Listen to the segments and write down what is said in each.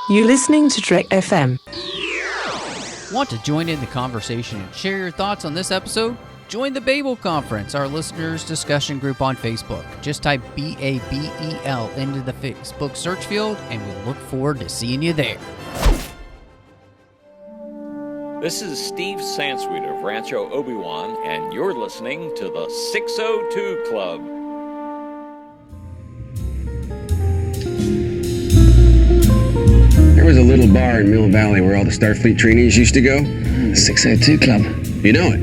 You're listening to Trek FM. Want to join in the conversation and share your thoughts on this episode? Join the Babel Conference, our listeners' discussion group on Facebook. Just type BABEL into the Facebook search field, and we look forward to seeing you there. This is Steve Sansweet of Rancho Obi-Wan, and you're listening to the 602 Club. There was a little bar in Mill Valley where all the Starfleet trainees used to go. The 602 Club. You know it.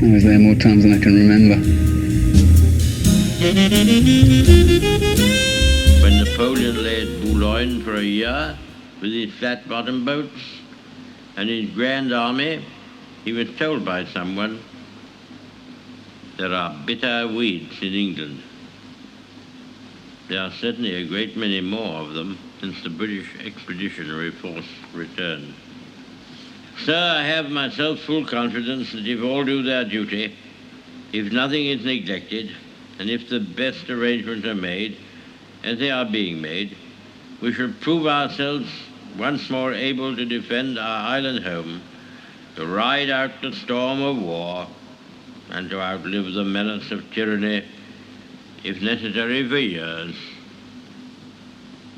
I was there more times than I can remember. When Napoleon lay at Boulogne for a year with his flat-bottom boats and his grand army, he was told by someone, there are bitter weeds in England. There are certainly a great many more of them since the British Expeditionary Force returned. Sir, I have myself full confidence that if all do their duty, if nothing is neglected, and if the best arrangements are made, as they are being made, we shall prove ourselves once more able to defend our island home, to ride out the storm of war, and to outlive the menace of tyranny, if necessary for years,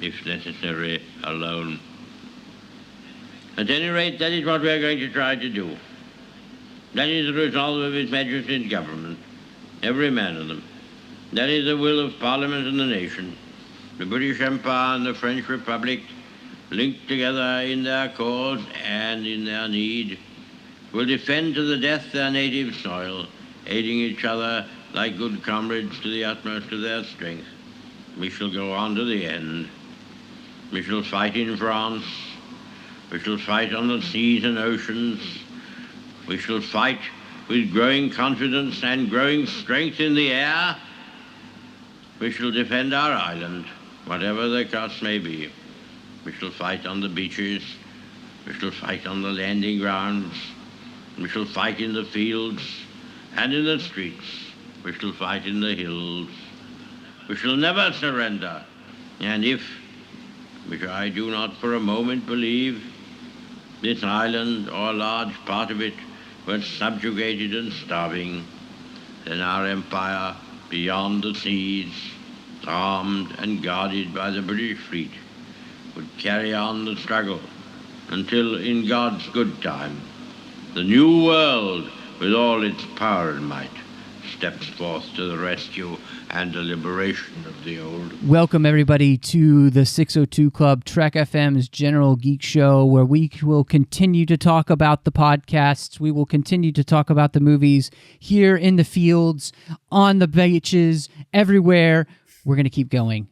if necessary alone. At any rate, that is what we are going to try to do. That is the resolve of His Majesty's government, every man of them. That is the will of Parliament and the nation. The British Empire and the French Republic, linked together in their cause and in their need, will defend to the death their native soil, aiding each other like good comrades to the utmost of their strength. We shall go on to the end. We shall fight in France. We shall fight on the seas and oceans. We shall fight with growing confidence and growing strength in the air. We shall defend our island, whatever the cost may be. We shall fight on the beaches. We shall fight on the landing grounds. We shall fight in the fields and in the streets. We shall fight in the hills. We shall never surrender. And if, which I do not for a moment believe, this island or a large part of it were subjugated and starving, then our empire beyond the seas, armed and guarded by the British fleet, would carry on the struggle until, in God's good time, the new world, with all its power and might, steps forth to the rescue and the liberation of the old. Welcome, everybody, to the 602 Club, Trek FM's General Geek Show, where we will continue to talk about the podcasts. We will continue to talk about the movies here in the fields, on the beaches, everywhere. We're going to keep going.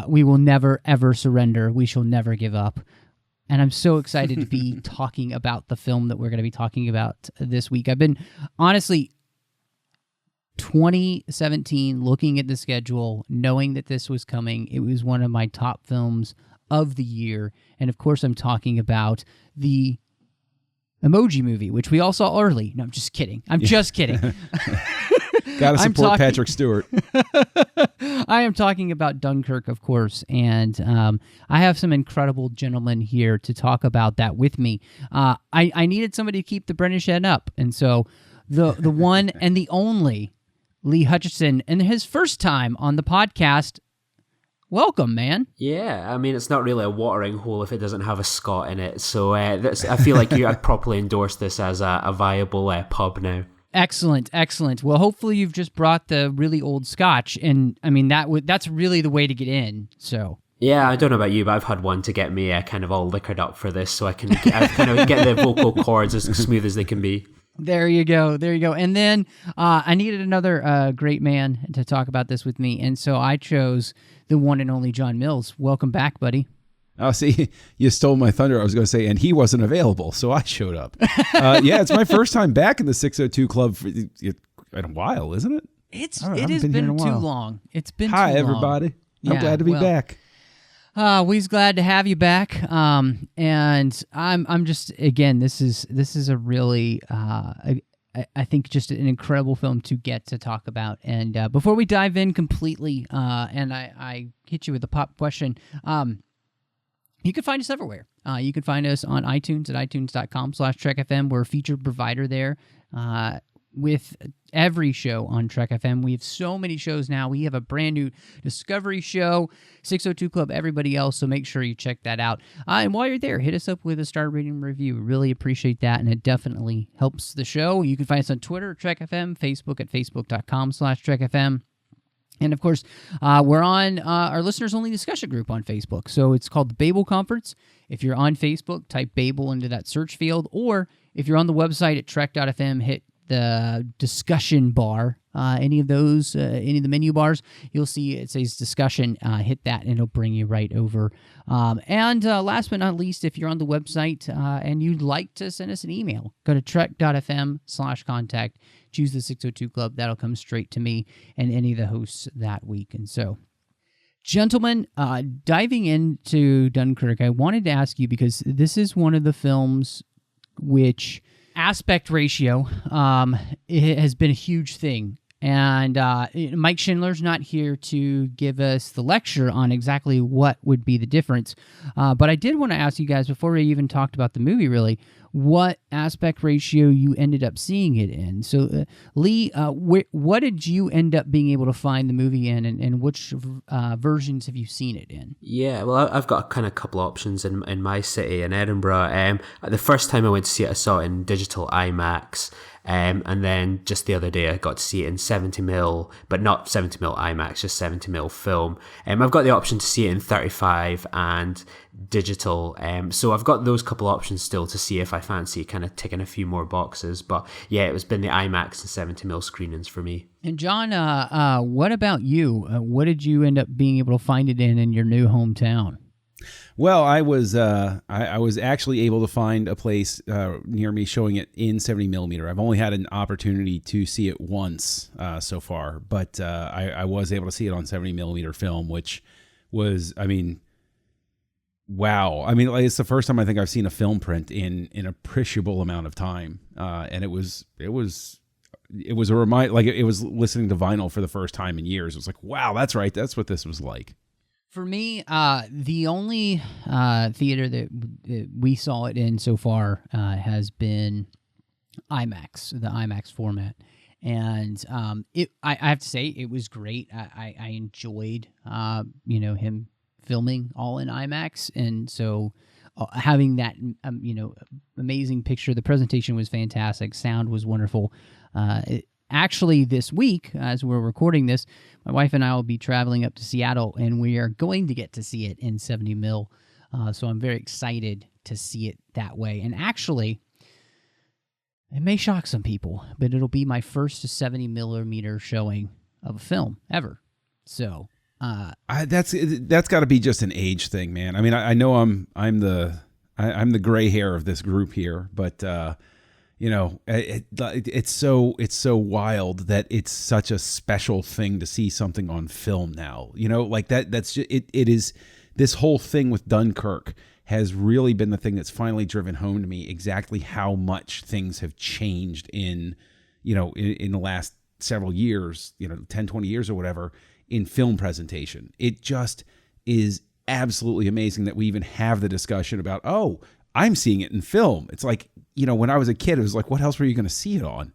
We will never, ever surrender. We shall never give up. And I'm so excited to be talking about the film that we're going to be talking about this week. I've been, honestly, 2017, looking at the schedule, knowing that this was coming. It was one of my top films of the year. And of course, I'm talking about the Emoji Movie, which we all saw early. No, I'm just kidding. I'm just kidding. Gotta support Patrick Stewart. I am talking about Dunkirk, of course, and I have some incredible gentlemen here to talk about that with me. I needed somebody to keep the British end up, and so the one and the only Lee Hutchison, and his first time on the podcast. Welcome, man. Yeah, I mean, it's not really a watering hole if it doesn't have a Scot in it, so I feel like I'd properly endorse this as a viable pub now. Excellent, excellent. Well, hopefully you've just brought the really old scotch, and I mean that's really the way to get in. So yeah, I don't know about you, but I've had one to get me kind of all liquored up for this, so I kind of get the vocal cords as smooth as they can be. There you go. And then I needed another great man to talk about this with me, and so I chose the one and only John Mills. Welcome back, buddy. Oh, see, you stole my thunder. I was going to say, and he wasn't available, so I showed up. Yeah, it's my first time back in the 602 Club in a while, isn't it? It has been too long. It's been Hi, too long. everybody. I'm glad to be back. We's glad to have you back. And I'm just, again, this is a really I think just an incredible film to get to talk about. And before we dive in completely, and I hit you with a pop question, you can find us everywhere. You can find us on iTunes at itunes.com/TrekFM. We're a featured provider there with every show on Trek FM. We have so many shows now. We have a brand new Discovery show, 602 Club, everybody else, so make sure you check that out. And while you're there, hit us up with a star rating review. Really appreciate that, and it definitely helps the show. You can find us on Twitter, Trek FM, Facebook at facebook.com/TrekFM. And, of course, we're on our listeners-only discussion group on Facebook. So it's called the Babel Conference. If you're on Facebook, type Babel into that search field. Or if you're on the website at trek.fm, hit the discussion bar. Any of those, any of the menu bars, you'll see it says discussion. Hit that, and it'll bring you right over. And last but not least, if you're on the website and you'd like to send us an email, go to trek.fm/contact. Choose the 602 Club. That'll come straight to me and any of the hosts that week. And so, gentlemen, diving into Dunkirk, I wanted to ask you, because this is one of the films which aspect ratio it has been a huge thing. And Mike Schindler's not here to give us the lecture on exactly what would be the difference. But I did want to ask you guys, before we even talked about the movie, really, what aspect ratio you ended up seeing it in. So, Lee, what did you end up being able to find the movie in, and which versions have you seen it in? Yeah, well, I've got a kind of couple options in my city, in Edinburgh. The first time I went to see it, I saw it in digital IMAX. And then just the other day I got to see it in 70mm, but not 70mm IMAX, just 70mm film. I've got the option to see it in 35 and digital. So I've got those couple options still to see if I fancy kind of ticking a few more boxes. But yeah, it's been the IMAX and 70mm screenings for me. And John, what about you? What did you end up being able to find it in your new hometown? Well, I was actually able to find a place near me showing it in 70mm. I've only had an opportunity to see it once so far, but I was able to see it on 70mm film, which was, I mean, wow. I mean, like, it's the first time I think I've seen a film print in an appreciable amount of time, and it was a remind, like it was listening to vinyl for the first time in years. It was like, wow, that's right, that's what this was like. For me, the only theater that we saw it in so far has been IMAX, the IMAX format. And I have to say, it was great. I enjoyed, him filming all in IMAX. And so having that, amazing picture, the presentation was fantastic. Sound was wonderful. Actually, this week, as we're recording this, my wife and I will be traveling up to Seattle, and we are going to get to see it in 70mm. So I'm very excited to see it that way. And actually, it may shock some people, but it'll be my first 70mm showing of a film ever. So that's got to be just an age thing, man. I mean, I know I'm the gray hair of this group here, but it's so wild that it's such a special thing to see something on film now. Like that's just, it is, this whole thing with Dunkirk has really been the thing that's finally driven home to me exactly how much things have changed in the last several years, 10, 20 years or whatever, in film presentation. It just is absolutely amazing that we even have the discussion about, I'm seeing it in film. It's like, when I was a kid, it was like, what else were you going to see it on?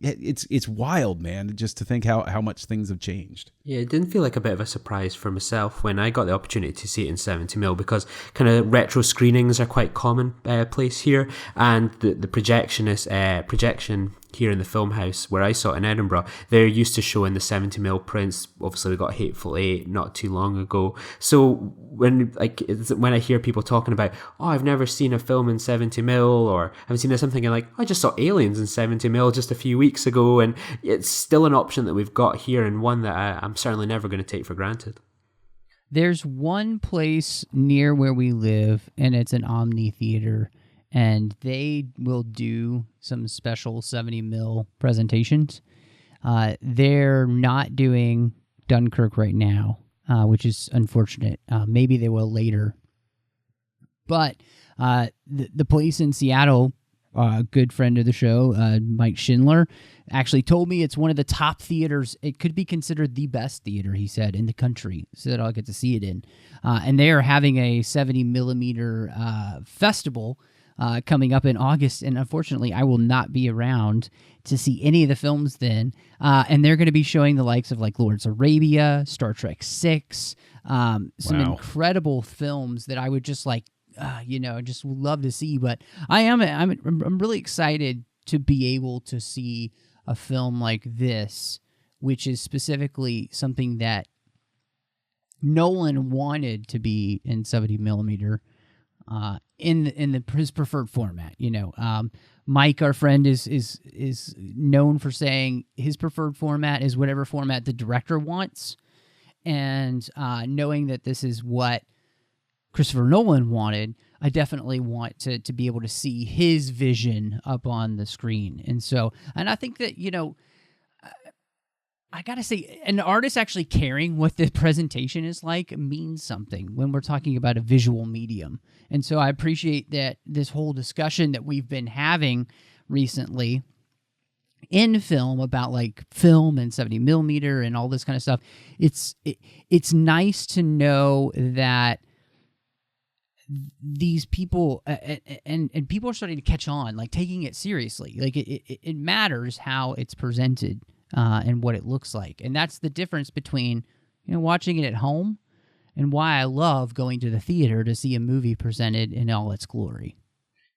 It's wild, man, just to think how much things have changed. Yeah, it didn't feel like a bit of a surprise for myself when I got the opportunity to see it in 70mm, because kind of retro screenings are quite commonplace here, and the projection here in the film house where I saw it in Edinburgh, they're used to showing the 70mm prints. Obviously, we got Hateful Eight not too long ago. So when I hear people talking about, I've never seen a film in 70mm, or I haven't seen this, I'm thinking like, I just saw Aliens in 70mm just a few weeks ago, and it's still an option that we've got here, and one that I'm certainly never going to take for granted. There's one place near where we live, and it's an Omni Theater, and they will do some special 70mm presentations. They're not doing Dunkirk right now, which is unfortunate. Maybe they will later. But the place in Seattle a good friend of the show, Mike Schindler, actually told me it's one of the top theaters. It could be considered the best theater, he said, in the country, so that I'll get to see it in. And they are having a 70 millimeter festival coming up in August, and unfortunately, I will not be around to see any of the films then. And they're going to be showing the likes of like Lawrence of Arabia, Star Trek VI, some incredible films that I would just like, just love to see. But I'm really excited to be able to see a film like this, which is specifically something that Nolan wanted to be in 70 millimeter. In his preferred format, Mike, our friend, is known for saying his preferred format is whatever format the director wants, and knowing that this is what Christopher Nolan wanted, I definitely want to be able to see his vision up on the screen, and I think that I gotta say, an artist actually caring what the presentation is like means something when we're talking about a visual medium. And so I appreciate that this whole discussion that we've been having recently in film about like film and 70 millimeter and all this kind of stuff. It's nice to know that these people and people are starting to catch on, like taking it seriously. Like it matters how it's presented. And what it looks like. And that's the difference between, watching it at home and why I love going to the theater to see a movie presented in all its glory.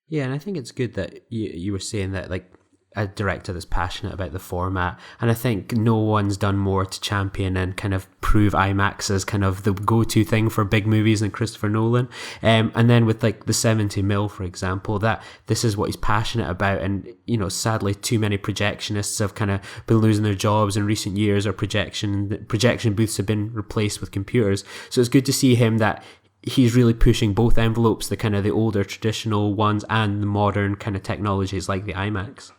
Yeah, and I think it's good that you were saying that, like, a director that's passionate about the format, and I think no one's done more to champion and kind of prove IMAX as kind of the go-to thing for big movies than Christopher Nolan. And then with like the 70 mil, for example, that this is what he's passionate about, and sadly too many projectionists have kind of been losing their jobs in recent years, or projection booths have been replaced with computers. So it's good to see him that he's really pushing both envelopes, the kind of the older traditional ones and the modern kind of technologies like the IMAX.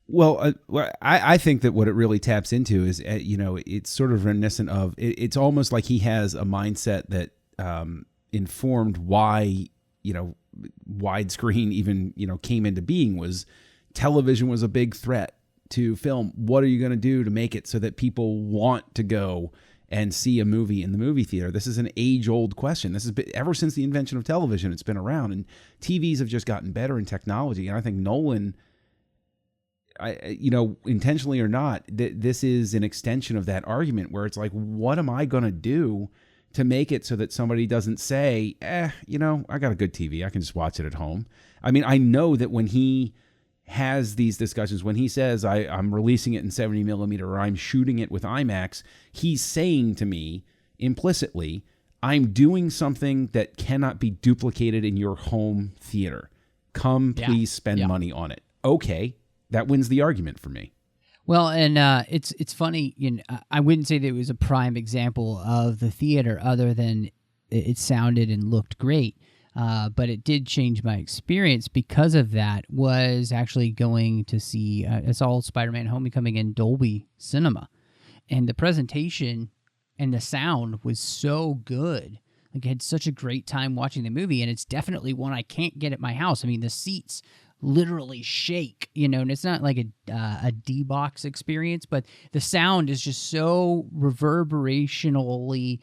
Well, I think that what it really taps into is, it's sort of reminiscent of, it's almost like he has a mindset that informed why, widescreen even, came into being. Was television was a big threat to film. What are you going to do to make it so that people want to go and see a movie in the movie theater? This is an age-old question. This has been, ever since the invention of television, it's been around, and TVs have just gotten better in technology. And I think Nolan, intentionally or not, this is an extension of that argument, where it's like, what am I going to do to make it so that somebody doesn't say, I got a good TV, I can just watch it at home. I mean, I know that when he has these discussions, when he says I'm releasing it in 70 millimeter or I'm shooting it with IMAX, he's saying to me implicitly, I'm doing something that cannot be duplicated in your home theater. Come, please spend money on it. Okay. That wins the argument for me. Well, and it's funny, I wouldn't say that it was a prime example of the theater, other than it sounded and looked great. But it did change my experience because of that. Was actually going to see, I saw Spider-Man Homecoming in Dolby Cinema, and the presentation and the sound was so good. Like, I had such a great time watching the movie, and it's definitely one I can't get at my house. I mean, the seats literally shake, and it's not like a D-box experience, but the sound is just so reverberationally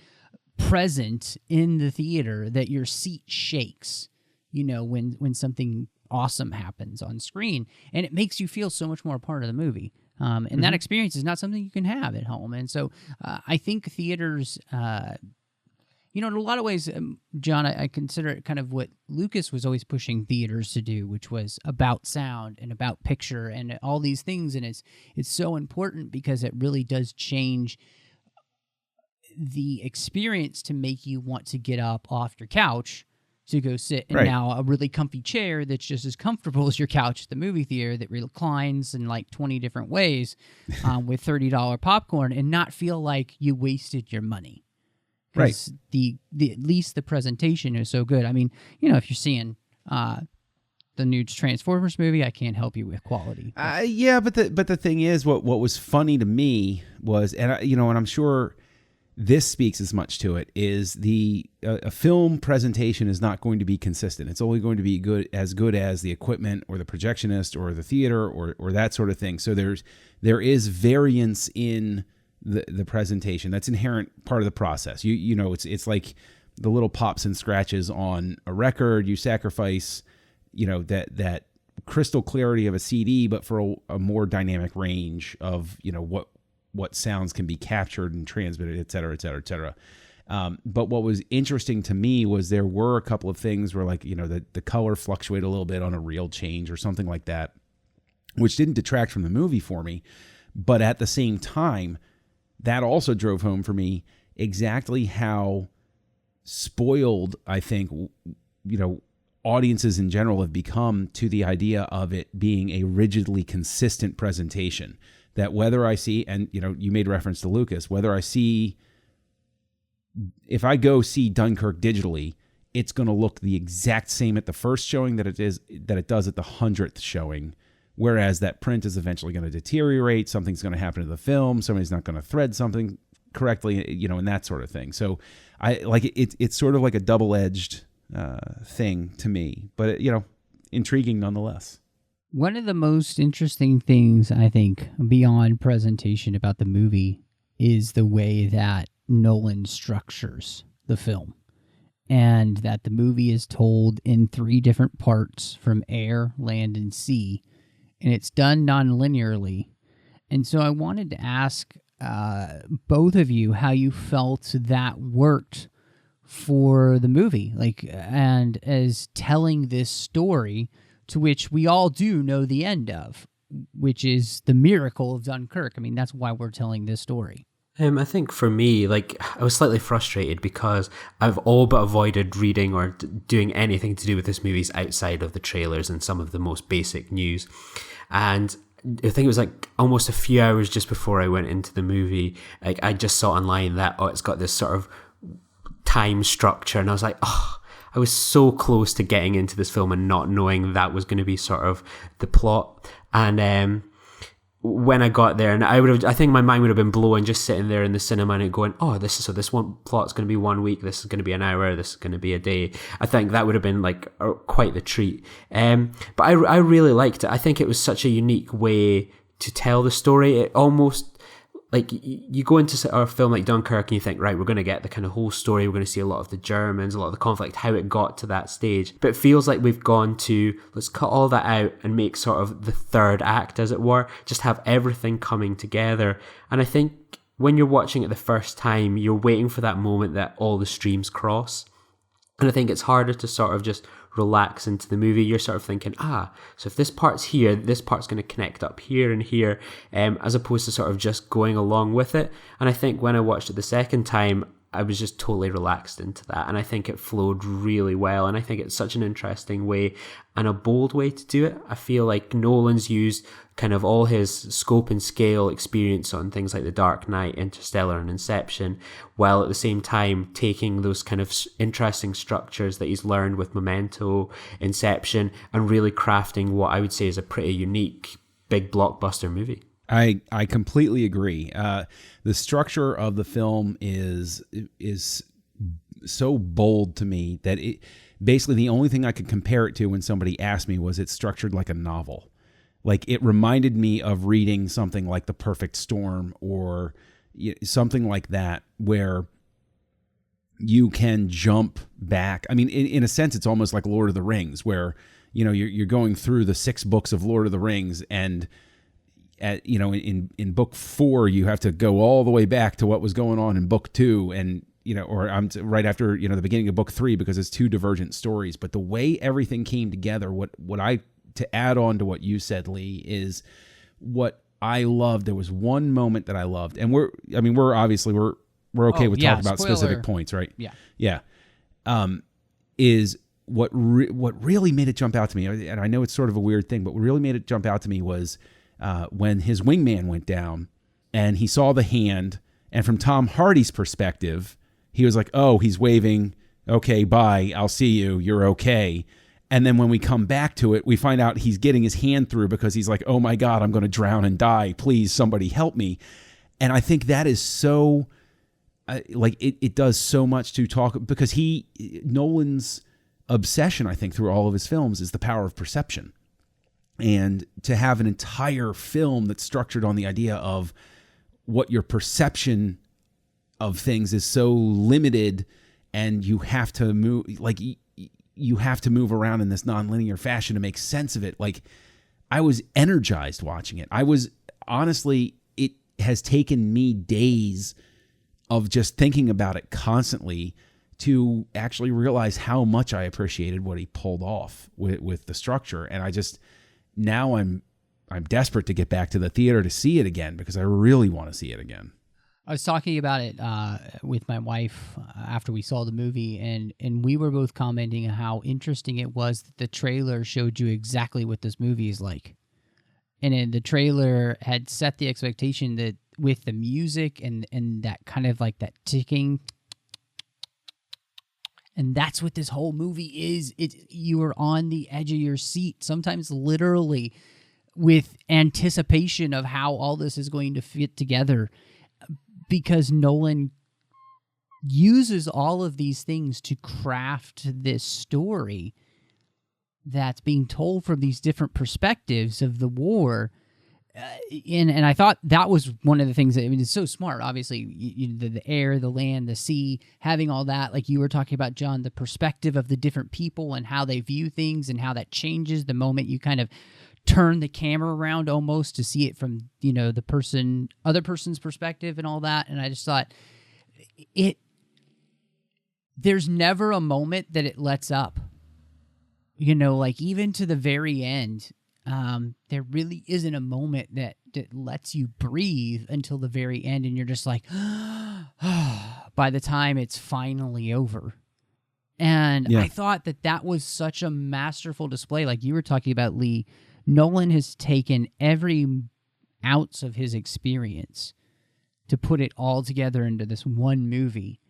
present in the theater that your seat shakes, when something awesome happens on screen, and it makes you feel so much more a part of the movie. And that experience is not something you can have at home. And so I think theaters, in a lot of ways, John, I consider it kind of what Lucas was always pushing theaters to do, which was about sound and about picture and all these things. And it's so important because it really does change the experience to make you want to get up off your couch to go sit in now a really comfy chair that's just as comfortable as your couch at the movie theater, that reclines in like 20 different ways with $30 popcorn, and not feel like you wasted your money. Right. The at least the presentation is so good. I mean, if you're seeing the new Transformers movie, I can't help you with quality. But the thing is, what was funny to me was, and and I'm sure this speaks as much to it, is a film presentation is not going to be consistent. It's only going to be good as the equipment or the projectionist or the theater or that sort of thing. So there is variance in the presentation. That's inherent part of the process. You know, it's like the little pops and scratches on a record. You sacrifice, you know, that crystal clarity of a CD, but for a more dynamic range of, you know, what sounds can be captured and transmitted, et cetera, et cetera, et cetera. But what was interesting to me was there were a couple of things where, like, you know, the color fluctuated a little bit on a reel change or something like that, which didn't detract from the movie for me. But at the same time, that also drove home for me exactly how spoiled, I think, you know, audiences in general have become to the idea of it being a rigidly consistent presentation. That whether I see, and you know, you made reference to Lucas, if I go see Dunkirk digitally, it's going to look the exact same at the first showing that it does at the 100th showing. Whereas that print is eventually going to deteriorate. Something's going to happen to the film. Somebody's not going to thread something correctly, you know, and that sort of thing. So I like it. It's sort of like a double-edged thing to me, but you know, intriguing nonetheless. One of the most interesting things, I think, beyond presentation about the movie is the way that Nolan structures the film. And that the movie is told in 3 different parts, from air, land, and sea. And it's done non-linearly. And so I wanted to ask both of you how you felt that worked for the movie, like, and as telling this story to which we all do know the end of, which is the miracle of Dunkirk. I mean, that's why we're telling this story. I think for me, like, I was slightly frustrated because I've all but avoided reading or doing anything to do with this movie outside of the trailers and some of the most basic news. And I think it was like almost a few hours just before I went into the movie, like, I just saw online that, it's got this sort of time structure, and I was like, I was so close to getting into this film and not knowing that was going to be sort of the plot. And when I got there, and I think my mind would have been blown just sitting there in the cinema and going, this one plot's going to be 1 week, this is going to be an hour, this is going to be a day. I think that would have been like quite the treat. But I really liked it. I think it was such a unique way to tell the story. It almost, like, you go into a film like Dunkirk and you think, right, we're going to get the kind of whole story. We're going to see a lot of the Germans, a lot of the conflict, how it got to that stage. But it feels like we've gone to, let's cut all that out and make sort of the third act, as it were. Just have everything coming together. And I think when you're watching it the first time, you're waiting for that moment that all the streams cross. And I think it's harder to sort of just relax into the movie. You're sort of thinking, so if this part's here, this part's going to connect up here and here, as opposed to sort of just going along with it. And I think when I watched it the second time, I was just totally relaxed into that. And I think it flowed really well. And I think it's such an interesting way and a bold way to do it. I feel like Nolan's used kind of all his scope and scale experience on things like The Dark Knight, Interstellar, and Inception, while at the same time taking those kind of interesting structures that he's learned with Memento, Inception, and really crafting what I would say is a pretty unique big blockbuster movie. I completely agree. The structure of the film is so bold to me that it basically, the only thing I could compare it to when somebody asked me was it's structured like a novel. Like, it reminded me of reading something like The Perfect Storm or something like that, where you can jump back. I mean, in a sense, it's almost like Lord of the Rings, where, you know, you're going through the 6 books of Lord of the Rings, and in book 4, you have to go all the way back to what was going on in book 2, and or right after the beginning of book 3, because it's 2 divergent stories. But the way everything came together, to add on to what you said, Lee, is what I loved. There was one moment that I loved, and we're okay with talking about specific points, right? Yeah. Is what really made it jump out to me, and I know it's sort of a weird thing, but what really made it jump out to me was when his wingman went down and he saw the hand, and from Tom Hardy's perspective, he was like, oh, he's waving, okay, bye, I'll see you, you're okay. And then when we come back to it, we find out he's getting his hand through because he's like, oh my God, I'm going to drown and die. Please, somebody help me. And I think that is so it does so much to talk, because Nolan's obsession, I think, through all of his films is the power of perception. And to have an entire film that's structured on the idea of what your perception of things is so limited, and you have to move, like you have to move around in this nonlinear fashion to make sense of it. Like, I was energized watching it. I was, honestly, it has taken me days of just thinking about it constantly to actually realize how much I appreciated what he pulled off with the structure. And I just, now I'm desperate to get back to the theater to see it again, because I really want to see it again. I was talking about it with my wife after we saw the movie, and we were both commenting on how interesting it was that the trailer showed you exactly what this movie is like. And then the trailer had set the expectation that with the music and that kind of like that ticking, and that's what this whole movie is. You are on the edge of your seat, sometimes literally, with anticipation of how all this is going to fit together, because Nolan uses all of these things to craft this story that's being told from these different perspectives of the war. And I thought that was one of the things that, I mean, it's so smart. Obviously, the air, the land, the sea, having all that, like you were talking about, John, the perspective of the different people and how they view things and how that changes the moment you kind of turn the camera around almost to see it from, the other person's perspective and all that. And I just thought there's never a moment that it lets up, like even to the very end. There really isn't a moment that lets you breathe until the very end, and you're just like, by the time it's finally over. And I thought that was such a masterful display. Like you were talking about, Lee, Nolan has taken every ounce of his experience to put it all together into this one movie.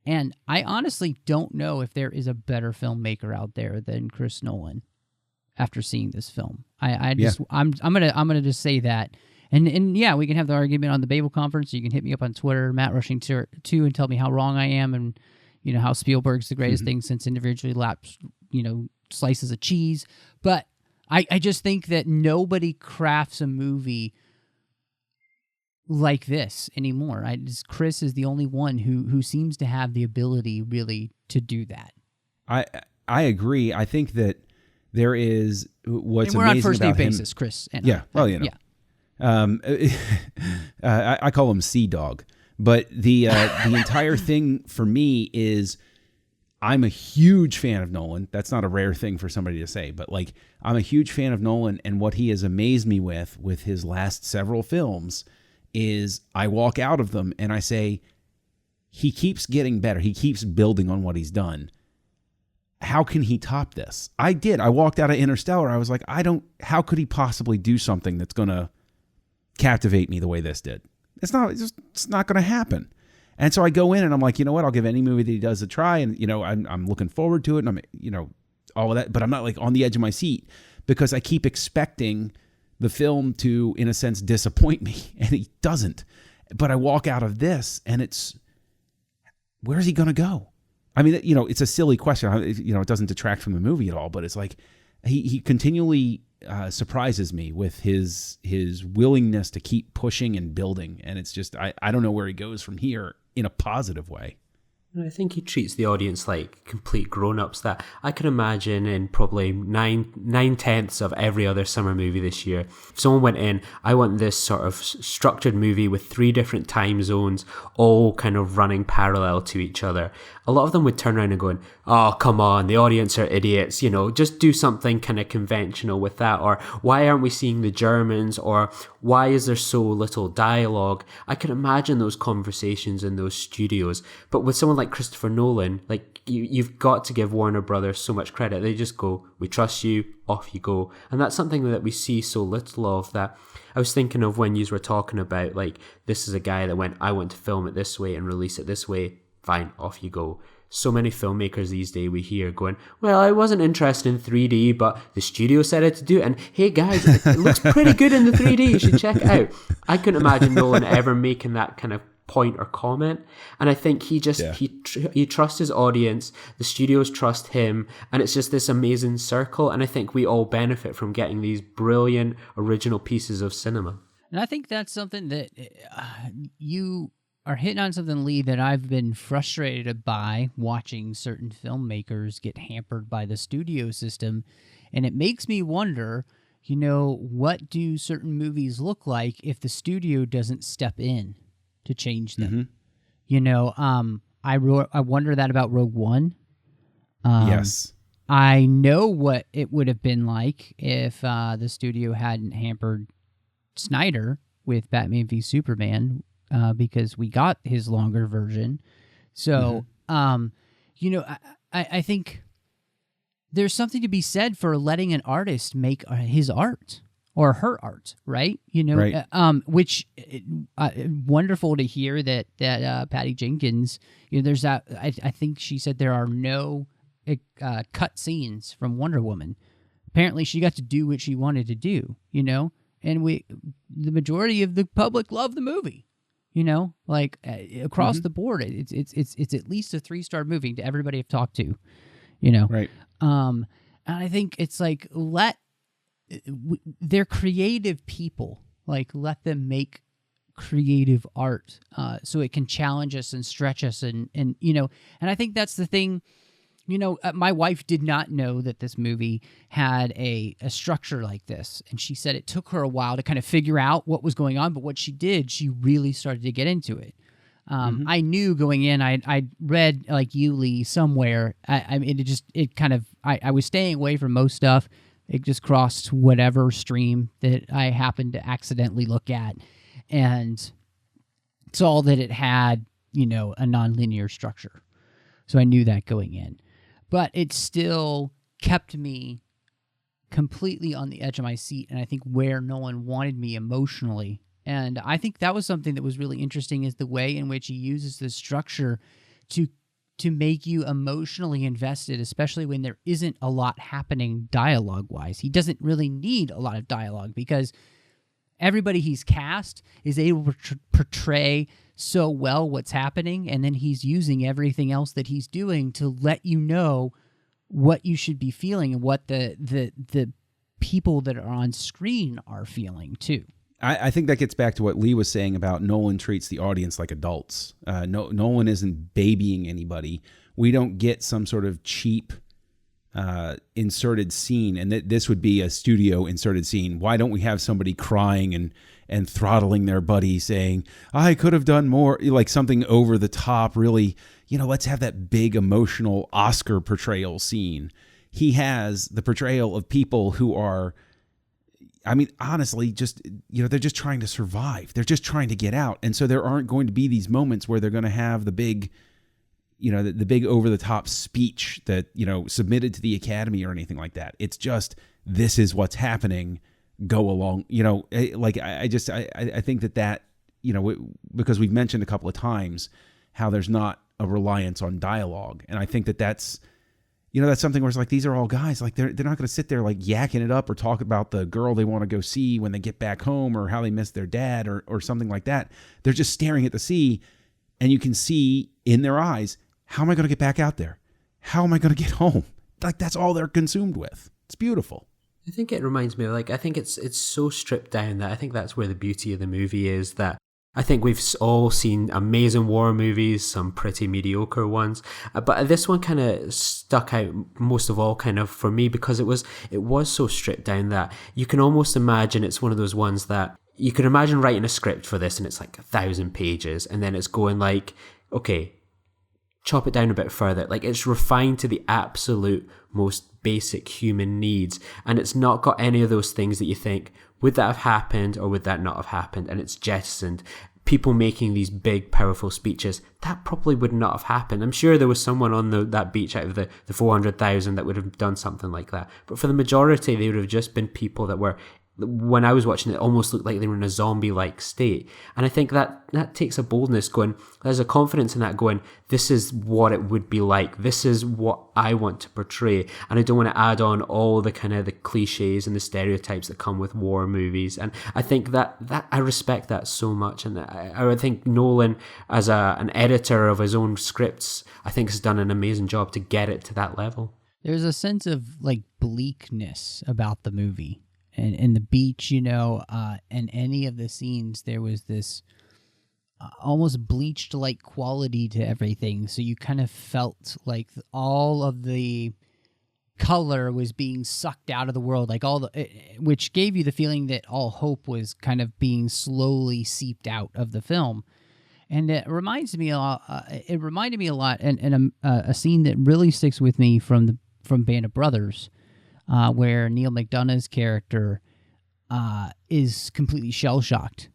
And I honestly don't know if there is a better filmmaker out there than Chris Nolan. After seeing this film, I'm gonna just say that, and yeah, we can have the argument on the Babel Conference. You can hit me up on Twitter, Matt Rushing 2, and tell me how wrong I am, and how Spielberg's the greatest thing since individually lapped slices of cheese. But I just think that nobody crafts a movie like this anymore. Chris is the only one who seems to have the ability really to do that. I agree. I think that there is what's amazing about him. We're on first name basis, Chris. And yeah, well, I call him Sea Dog, but the entire thing for me is, I'm a huge fan of Nolan. That's not a rare thing for somebody to say, but like, I'm a huge fan of Nolan, and what he has amazed me with his last several films is I walk out of them and I say, he keeps getting better. He keeps building on what he's done. How can he top this? I walked out of Interstellar. I was like, how could he possibly do something that's going to captivate me the way this did? It's not going to happen. And so I go in and I'm like, you know what? I'll give any movie that he does a try. And, I'm looking forward to it. And I'm, all of that, but I'm not like on the edge of my seat, because I keep expecting the film to, in a sense, disappoint me. And he doesn't. But I walk out of this and where's he going to go? I mean, it's a silly question. It doesn't detract from the movie at all, but it's like he continually surprises me with his willingness to keep pushing and building. And it's just, I don't know where he goes from here in a positive way. I think he treats the audience like complete grown-ups that I can imagine in probably 9/10 of every other summer movie this year. If someone went in, I want this sort of structured movie with 3 different time zones, all kind of running parallel to each other. A lot of them would turn around and go, oh, come on, the audience are idiots, just do something kind of conventional with that. Or why aren't we seeing the Germans? Or why is there so little dialogue? I can imagine those conversations in those studios. But with someone like Christopher Nolan, like you've got to give Warner Brothers so much credit. They just go, we trust you, off you go. And that's something that we see so little of. That I was thinking of when you were talking about, like, this is a guy that went, I want to film it this way and release it this way. Fine, off you go. So many filmmakers these days we hear going, well, I wasn't interested in 3D, but the studio said it to do it. And hey guys, it looks pretty good in the 3D. You should check it out. I couldn't imagine Nolan ever making that kind of point or comment. And I think he trusts his audience, the studios trust him, and it's just this amazing circle. And I think we all benefit from getting these brilliant original pieces of cinema. And I think that's something that you are hitting on, something, Lee, that I've been frustrated by watching certain filmmakers get hampered by the studio system. And it makes me wonder, what do certain movies look like if the studio doesn't step in to change them? I wonder that about Rogue One. Yes. I know what it would have been like if the studio hadn't hampered Snyder with Batman v Superman, because we got his longer version. So, I think there's something to be said for letting an artist make his art or her art, right? Right. Which wonderful to hear that Patty Jenkins, there's that. I think she said there are no cut scenes from Wonder Woman. Apparently, she got to do what she wanted to do, and the majority of the public love the movie. Across the board, it's at least a 3-star movie to everybody I've talked to. Right. And I think it's like, they're creative people. Let them make creative art, so it can challenge us and stretch us, and I think that's the thing. My wife did not know that this movie had a structure like this, and she said it took her a while to kind of figure out what was going on, but what she did, she really started to get into it. I knew going in, I read, like you, Lee, somewhere. I was staying away from most stuff. It just crossed whatever stream that I happened to accidentally look at, and saw that it had, a nonlinear structure. So I knew that going in. But it still kept me completely on the edge of my seat, and I think where Nolan wanted me emotionally. And I think that was something that was really interesting, is the way in which he uses the structure to make you emotionally invested, especially when there isn't a lot happening dialogue-wise. He doesn't really need a lot of dialogue because everybody he's cast is able to portray so well what's happening, and then he's using everything else that he's doing to let you know what you should be feeling and what the people that are on screen are feeling too. I think that gets back to what Lee was saying about Nolan treats the audience like adults. Nolan isn't babying anybody. We don't get some sort of cheap inserted scene, and this would be a studio inserted scene. Why don't we have somebody crying and throttling their buddy, saying, I could have done more, like something over the top, really, let's have that big emotional Oscar portrayal scene. He has the portrayal of people who are, honestly, just, they're just trying to survive. They're just trying to get out. And so there aren't going to be these moments where they're going to have the big, the big over the top speech that, submitted to the Academy or anything like that. It's just, this is what's happening. Go along, I think that, because we've mentioned a couple of times how there's not a reliance on dialogue. And I think that's, that's something where it's like, these are all guys, like they're not going to sit there like yakking it up or talk about the girl they want to go see when they get back home or how they miss their dad or something like that. They're just staring at the sea, and you can see in their eyes, how am I going to get back out there? How am I going to get home? Like, that's all they're consumed with. It's beautiful. I think it reminds me of, I think it's so stripped down that I think that's where the beauty of the movie is, that I think we've all seen amazing war movies, some pretty mediocre ones, but this one kind of stuck out most of all kind of for me because it was so stripped down that you can almost imagine it's one of those ones that you can imagine writing a script for this and it's like 1,000 pages and then it's going like, okay, chop it down a bit further. Like, it's refined to the absolute most basic human needs, and it's not got any of those things that you think, would that have happened or would that not have happened, and it's jettisoned. People making these big, powerful speeches, that probably would not have happened. I'm sure there was someone on that beach out of the 400,000 that would have done something like that. But for the majority, they would have just been people that were when I was watching it, almost looked like they were in a zombie-like state. And I think that takes a boldness going, there's a confidence in that going, this is what it would be like. This is what I want to portray. And I don't want to add on all the kind of the cliches and the stereotypes that come with war movies. And I think that I respect that so much. And I think Nolan, as an editor of his own scripts, I think has done an amazing job to get it to that level. There's a sense of like bleakness about the movie. And in the beach, in any of the scenes, there was this almost bleached-like quality to everything. So you kind of felt like all of the color was being sucked out of the world, like which gave you the feeling that all hope was kind of being slowly seeped out of the film. And it reminded me a lot, and a scene that really sticks with me from Band of Brothers. Where Neil McDonough's character is completely shell-shocked.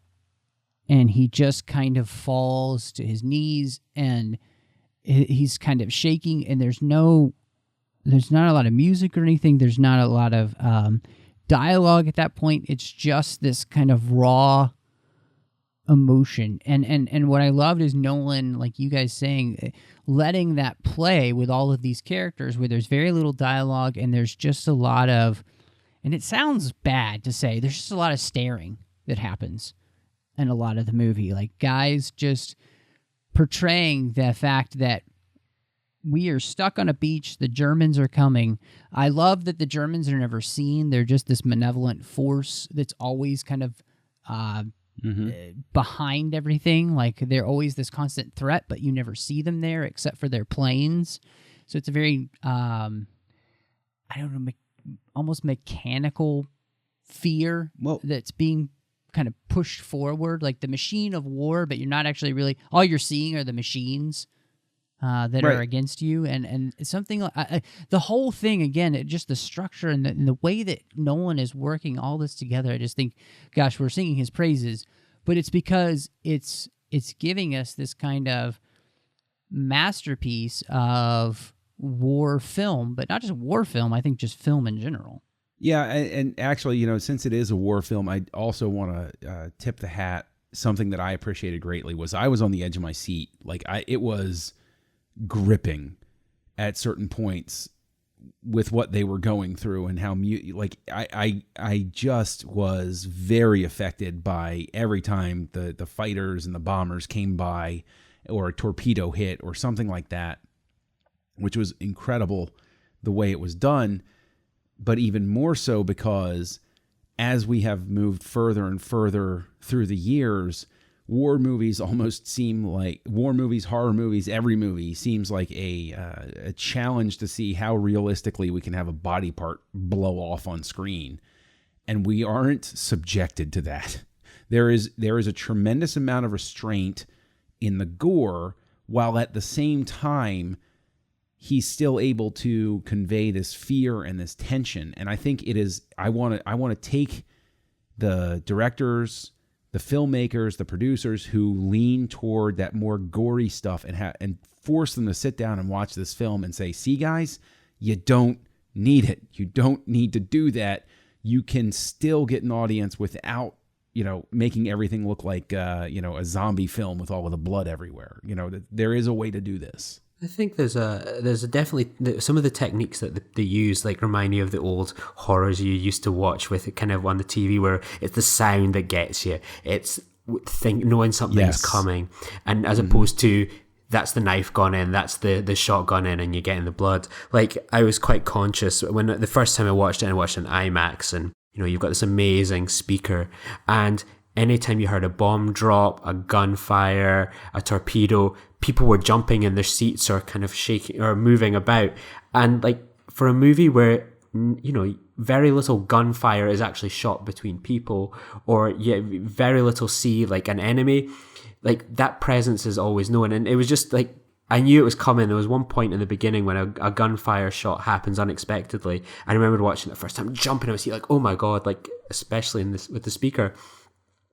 And he just kind of falls to his knees, and he's kind of shaking, and there's not a lot of music or anything. There's not a lot of dialogue at that point. It's just this kind of raw emotion. And what I loved is Nolan, like you guys saying, letting that play with all of these characters where there's very little dialogue and there's just a lot of, and it sounds bad to say, there's just a lot of staring that happens in a lot of the movie. Like guys just portraying the fact that we are stuck on a beach, the Germans are coming. I love that the Germans are never seen. They're just this malevolent force that's always kind of behind everything. Like they're always this constant threat, but you never see them there except for their planes. So it's a very almost mechanical fear that's being kind of pushed forward, like the machine of war, but you're not actually really, all you're seeing are the machines that are against you, and it's something like the whole thing again, just the structure and the way that Nolan is working all this together. I just think, gosh, we're singing his praises, but it's because it's giving us this kind of masterpiece of war film, but not just war film. I think just film in general. Yeah, and actually, since it is a war film, I also want to tip the hat. Something that I appreciated greatly was I was on the edge of my seat. Like it was gripping at certain points with what they were going through and how I just was very affected by every time the fighters and the bombers came by or a torpedo hit or something like that, which was incredible the way it was done, but even more so because as we have moved further and further through the years, war movies almost seem like horror movies, every movie seems like a challenge to see how realistically we can have a body part blow off on screen. And we aren't subjected to that. There is a tremendous amount of restraint in the gore, while at the same time, he's still able to convey this fear and this tension. And I think it is, I want to take the directors, the filmmakers, the producers who lean toward that more gory stuff and force them to sit down and watch this film and say, see guys, you don't need it. You don't need to do that. You can still get an audience without, making everything look like, a zombie film with all of the blood everywhere. There is a way to do this. I think there's a definitely some of the techniques that they use like remind me of the old horrors you used to watch with it kind of on the TV, where it's the sound that gets you. It's knowing something's coming, and as opposed to that's the knife gone in, that's the shotgun in, and you're getting the blood. Like I was quite conscious when the first time I watched it, in IMAX, and you've got this amazing speaker, and anytime you heard a bomb drop, a gunfire, a torpedo, people were jumping in their seats or kind of shaking or moving about. And like for a movie where, very little gunfire is actually shot between people, or very little see like an enemy, like that presence is always known. And it was just like, I knew it was coming. There was one point in the beginning when a gunfire shot happens unexpectedly. I remember watching it the first time, jumping in my seat like, oh my God, like especially in this with the speaker.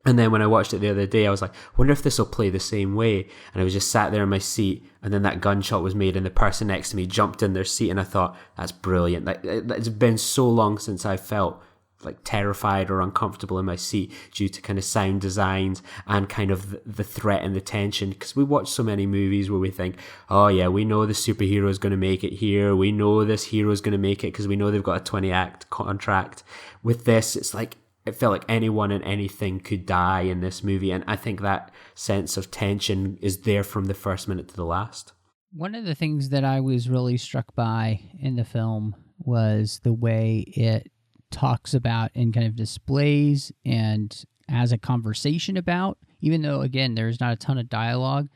And then when I watched it the other day, I was like, I wonder if this will play the same way. And I was just sat there in my seat, and then that gunshot was made, and the person next to me jumped in their seat, and I thought, that's brilliant. Like, it's been so long since I felt like terrified or uncomfortable in my seat due to kind of sound designs and kind of the threat and the tension. Because we watch so many movies where we think, oh yeah, we know the superhero is going to make it here. We know this hero is going to make it because we know they've got a 20-act contract. With this, it's like, it felt like anyone and anything could die in this movie. And I think that sense of tension is there from the first minute to the last. One of the things that I was really struck by in the film was the way it talks about and kind of displays and has a conversation about, even though, again, there's not a ton of dialogue,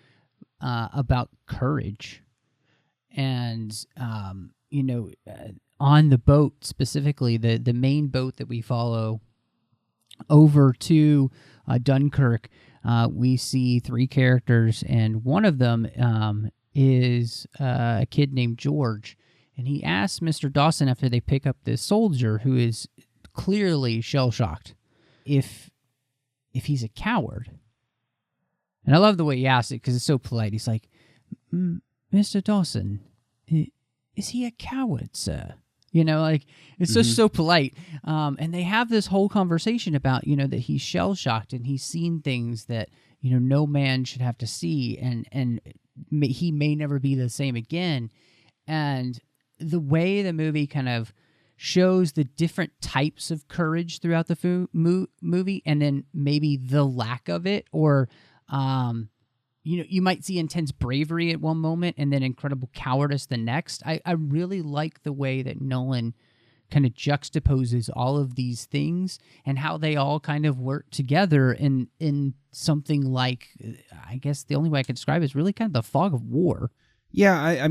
about courage. And, on the boat specifically, the main boat that we follow over to Dunkirk, we see three characters, and one of them is a kid named George. And he asks Mr. Dawson, after they pick up this soldier who is clearly shell-shocked, if he's a coward. And I love the way he asks it because it's so polite. He's like, Mr. Dawson, is he a coward, sir? It's just so polite. And they have this whole conversation about, that he's shell-shocked and he's seen things that, no man should have to see. And he may never be the same again. And the way the movie kind of shows the different types of courage throughout the movie, and then maybe the lack of it, or you might see intense bravery at one moment and then incredible cowardice the next. I really like the way that Nolan kind of juxtaposes all of these things and how they all kind of work together in something like, I guess the only way I could describe it is really kind of the fog of war. Yeah,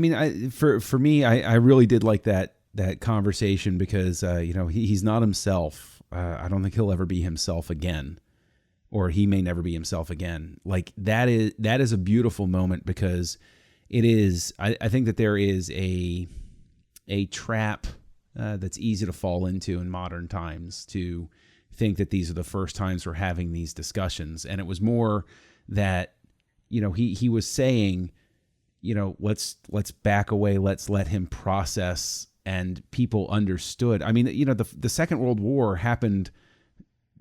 for me, I really did like that conversation because he's not himself. I don't think he'll ever be himself again, or he may never be himself again. Like that is a beautiful moment because it is. I think that there is a trap that's easy to fall into in modern times, to think that these are the first times we're having these discussions, and it was more that he was saying, let's back away, let's let him process, and people understood. I mean, the Second World War happened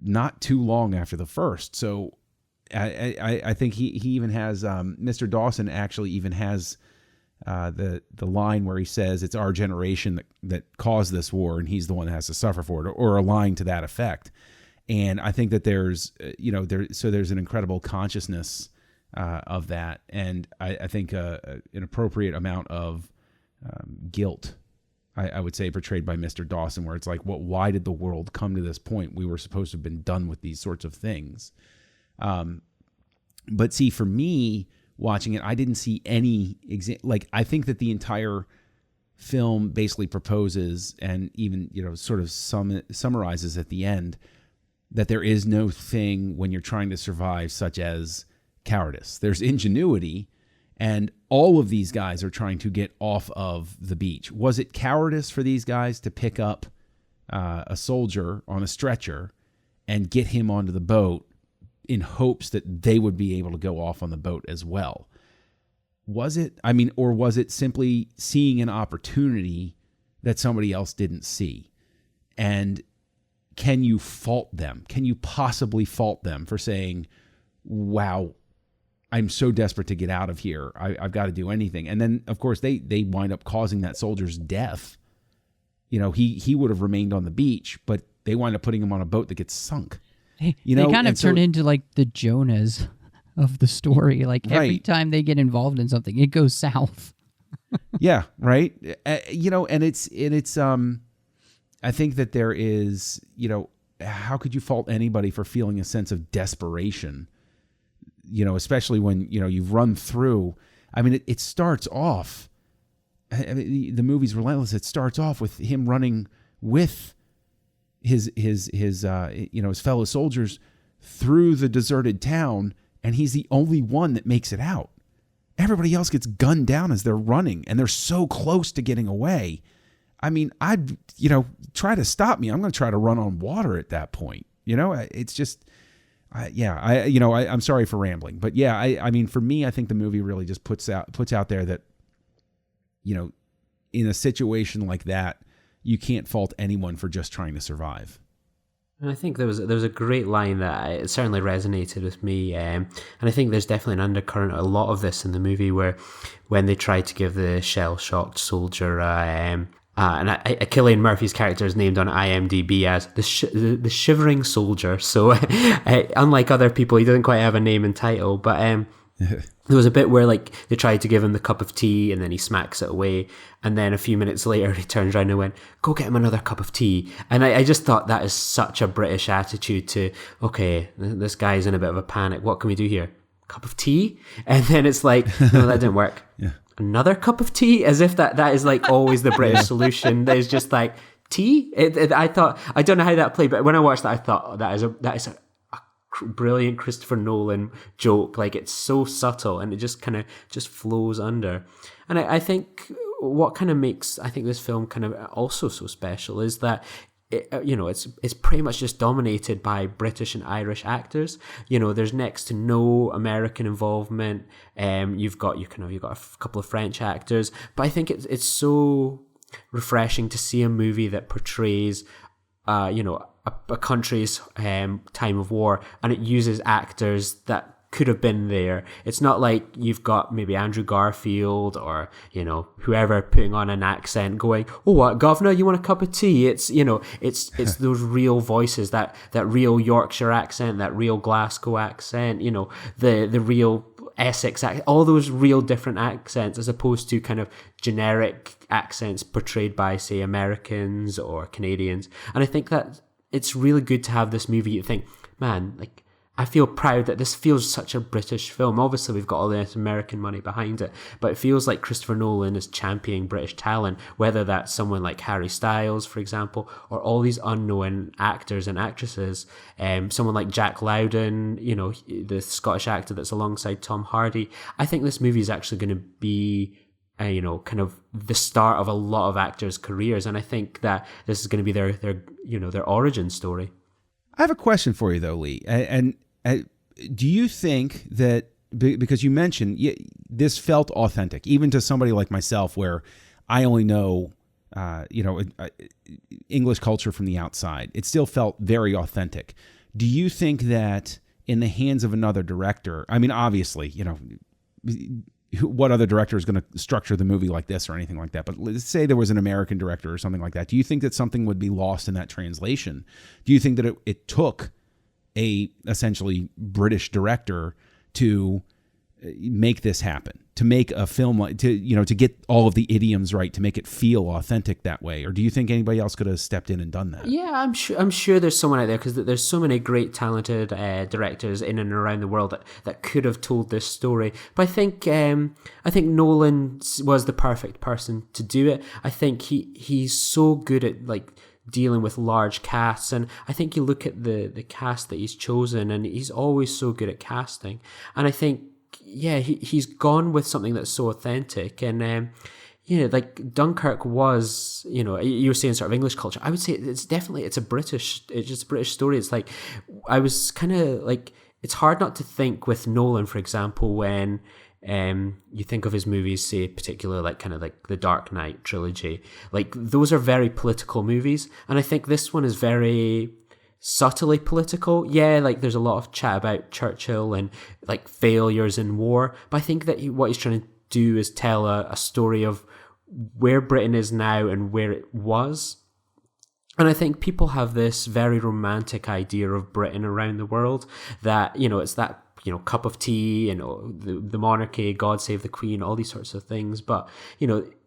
not too long after the first, so I think he even has Mr. Dawson actually even has the line where he says it's our generation that caused this war, and he's the one that has to suffer for it, or a line to that effect. And I think that there's there's an incredible consciousness of that, and I think an appropriate amount of guilt, I would say, portrayed by Mr. Dawson, where it's like, why did the world come to this point? We were supposed to have been done with these sorts of things. But see, for me, watching it, I didn't see any I think that the entire film basically proposes and even sort of summarizes at the end that there is no thing when you're trying to survive such as cowardice. There's ingenuity, and all of these guys are trying to get off of the beach. Was it cowardice for these guys to pick up a soldier on a stretcher and get him onto the boat in hopes that they would be able to go off on the boat as well? Was it? Or was it simply seeing an opportunity that somebody else didn't see? And can you fault them? Can you possibly fault them for saying, wow, I'm so desperate to get out of here, I've got to do anything? And then, of course, they wind up causing that soldier's death. He would have remained on the beach, but they wind up putting him on a boat that gets sunk. They kind of turn into like the Jonahs of the story. Like every time they get involved in something, it goes south. Yeah, right. And it's I think that there is, how could you fault anybody for feeling a sense of desperation? Especially when, you've run through. It starts off. The movie's relentless. It starts off with him running with his fellow soldiers through the deserted town, and he's the only one that makes it out. Everybody else gets gunned down as they're running, and they're so close to getting away. I'd try to stop me. I'm going to try to run on water at that point. It's just, I'm sorry for rambling, but yeah, for me, I think the movie really just puts out there that, in a situation like that, you can't fault anyone for just trying to survive. And I think there was a great line that it certainly resonated with me, and I think there's definitely an undercurrent, a lot of this in the movie, where when they try to give the shell-shocked soldier and Cillian Murphy's character is named on IMDb as the shivering soldier. So unlike other people, he doesn't quite have a name and title, but there was a bit where like they tried to give him the cup of tea and then he smacks it away, and then a few minutes later he turns around and went, go get him another cup of tea. And I just thought that is such a British attitude to, okay, this guy's in a bit of a panic, what can we do here? Cup of tea? And then it's like, no, that didn't work. Yeah. Another cup of tea? As if that is like always the British solution. There's just like, tea? I thought, I don't know how that played, but when I watched that I thought, that is a brilliant Christopher Nolan joke. Like, it's so subtle and it just kind of just flows under. And I think what kind of makes this film kind of also so special is that it's pretty much just dominated by British and Irish actors. There's next to no American involvement. You've got a couple of French actors, but I think it's so refreshing to see a movie that portrays a country's time of war, and it uses actors that could have been there. It's not like you've got maybe Andrew Garfield or whoever putting on an accent going, oh, what, governor, you want a cup of tea? It's it's those real voices, that real Yorkshire accent, that real Glasgow accent, the real Essex accent, all those real different accents, as opposed to kind of generic accents portrayed by, say, Americans or Canadians. And I think that it's really good to have this movie. You think, man, like, I feel proud that this feels such a British film. Obviously, we've got all this American money behind it, but it feels like Christopher Nolan is championing British talent, whether that's someone like Harry Styles, for example, or all these unknown actors and actresses. Someone like Jack Lowden, the Scottish actor that's alongside Tom Hardy. I think this movie is actually going to be kind of the start of a lot of actors' careers, and I think that this is going to be their origin story. I have a question for you though, Lee, and do you think that, because you mentioned this felt authentic, even to somebody like myself, where I only know English culture from the outside, it still felt very authentic. Do you think that in the hands of another director, I mean, obviously, what other director is going to structure the movie like this or anything like that? But let's say there was an American director or something like that. Do you think that something would be lost in that translation? Do you think that it took a essentially British director to make this happen, to make a film like, to get all of the idioms right, to make it feel authentic that way? Or do you think anybody else could have stepped in and done that? Yeah, I'm sure there's someone out there, because there's so many great talented directors in and around the world that could have told this story. But I think Nolan was the perfect person to do it. I think he's so good at like dealing with large casts, and I think you look at the cast that he's chosen, and he's always so good at casting. And I think, yeah, he's gone with something that's so authentic. And like Dunkirk was, you were saying sort of English culture. I would say it's just a British story. It's like, I was kind of like, it's hard not to think with Nolan, for example, when you think of his movies, say particularly like kind of like the Dark Knight trilogy, like those are very political movies, and I think this one is very subtly political. Yeah, like there's a lot of chat about Churchill and like failures in war, but I think that what he's trying to do is tell a story of where Britain is now and where it was. And I think people have this very romantic idea of Britain around the world, that it's that cup of tea, the monarchy, God Save the Queen, all these sorts of things. But,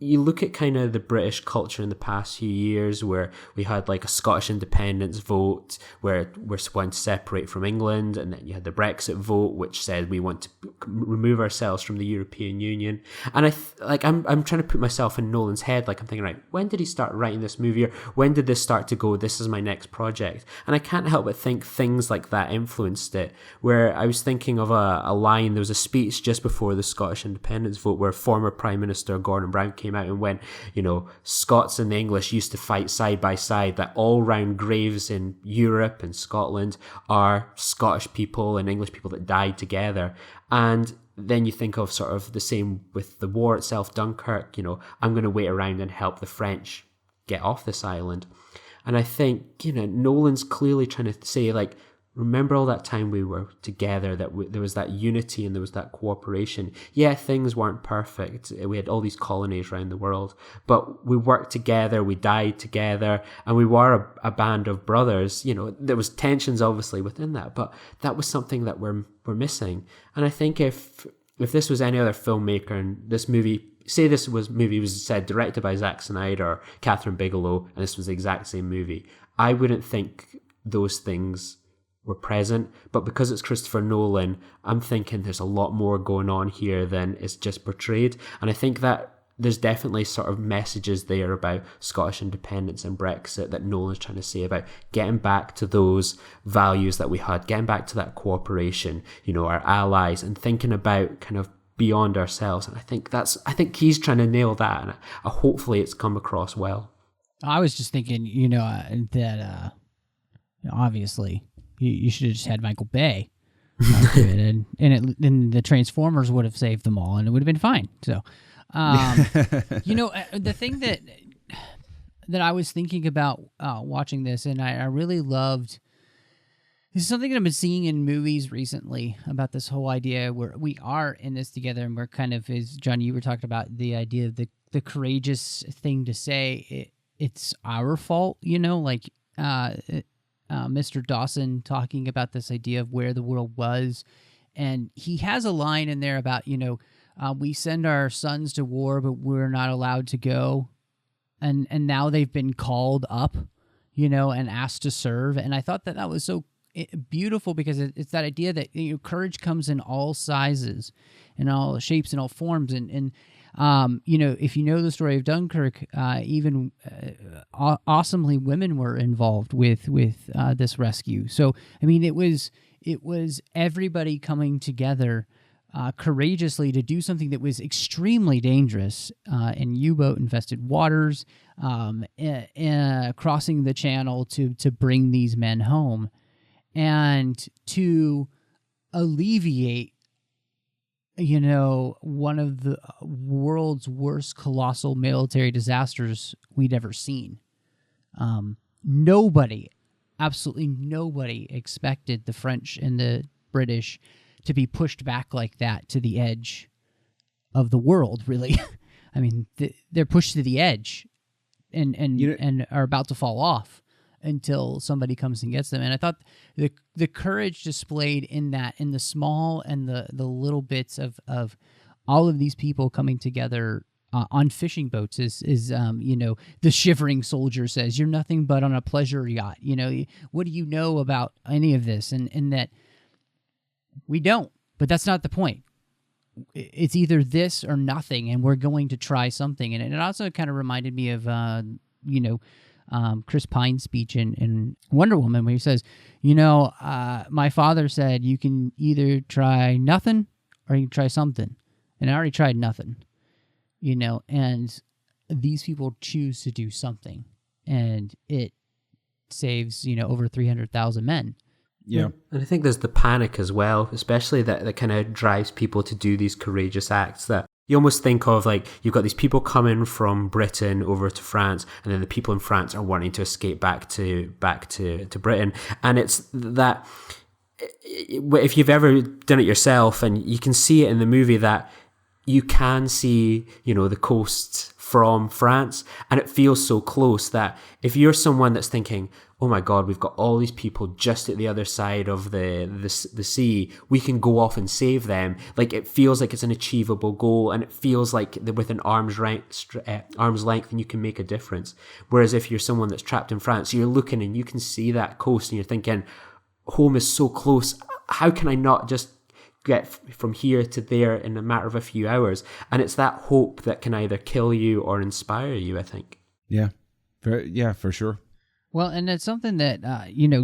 you look at kind of the British culture in the past few years, where we had like a Scottish independence vote where we're wanting to separate from England, and then you had the Brexit vote, which said we want to remove ourselves from the European Union. And I'm trying to put myself in Nolan's head. Like, I'm thinking, right, when did he start writing this movie, or when did this start to go, this is my next project? And I can't help but think things like that influenced it, where I was thinking of a line. There was a speech just before the Scottish independence vote where former Prime Minister Gordon Brown came out and went, Scots and the English used to fight side by side, that all round graves in Europe and Scotland are Scottish people and English people that died together. And then you think of sort of the same with the war itself, Dunkirk, I'm going to wait around and help the French get off this island. And I think, Nolan's clearly trying to say, like, remember all that time we were together, that there was that unity and there was that cooperation. Yeah, things weren't perfect. We had all these colonies around the world, but we worked together, we died together, and we were a band of brothers. There was tensions obviously within that, but that was something that we're missing. And I think if this was any other filmmaker and this movie, say this movie was said directed by Zack Snyder or Catherine Bigelow, and this was the exact same movie, I wouldn't think those things were present. But because it's Christopher Nolan, I'm thinking there's a lot more going on here than is just portrayed. And I think that there's definitely sort of messages there about Scottish independence and Brexit that Nolan's trying to say about getting back to those values that we had, getting back to that cooperation, our allies, and thinking about kind of beyond ourselves. And I think he's trying to nail that, and hopefully it's come across well. I was just thinking, that obviously you should have just had Michael Bay do it, and the Transformers would have saved them all, and it would have been fine. So, the thing that I was thinking about watching this, and I really loved. This is something that I've been seeing in movies recently about this whole idea where we are in this together, and we're kind of, as John, you were talking about the idea of the courageous thing to say. It's our fault, Mr. Dawson talking about this idea of where the world was. And he has a line in there about, we send our sons to war, but we're not allowed to go. And now they've been called up, and asked to serve. And I thought that was so beautiful because it's that idea that courage comes in all sizes and all shapes and all forms. And if you know the story of Dunkirk, even awesomely women were involved with this rescue. So, I mean, it was everybody coming together courageously to do something that was extremely dangerous in U-boat infested waters, crossing the channel to bring these men home and to alleviate one of the world's worst colossal military disasters we'd ever seen. Absolutely nobody expected the French and the British to be pushed back like that to the edge of the world, really. I mean, they're pushed to the edge and are about to fall off until somebody comes and gets them. And I thought the courage displayed in the small and the little bits of all of these people coming together on fishing boats is the shivering soldier says, "You're nothing but on a pleasure yacht. What do you know about any of this?" And that we don't, but that's not the point. It's either this or nothing, and we're going to try something. And it also kind of reminded me of Chris Pine's speech in Wonder Woman, where he says, my father said you can either try nothing or you can try something. And I already tried nothing, and these people choose to do something, and it saves, over 300,000 men. Yeah. And I think there's the panic as well, especially that kind of drives people to do these courageous acts that you almost think of, like, you've got these people coming from Britain over to France, and then the people in France are wanting to escape back to Britain. And it's that, if you've ever done it yourself, and you can see it in the movie, that you can see, the coast from France, and it feels so close that if you're someone that's thinking, oh my God, we've got all these people just at the other side of the sea, we can go off and save them. Like, it feels like it's an achievable goal, and it feels like within arm's length, and you can make a difference. Whereas if you're someone that's trapped in France, you're looking and you can see that coast, and you're thinking, home is so close. How can I not just get from here to there in a matter of a few hours? And it's that hope that can either kill you or inspire you, I think. Yeah, for sure. Well, and it's something that,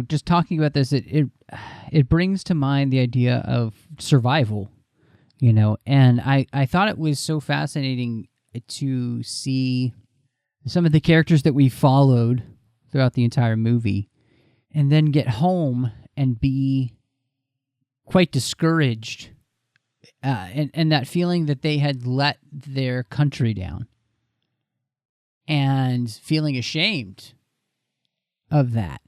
just talking about this, it brings to mind the idea of survival, and I thought it was so fascinating to see some of the characters that we followed throughout the entire movie and then get home and be quite discouraged, and that feeling that they had let their country down and feeling ashamed of that.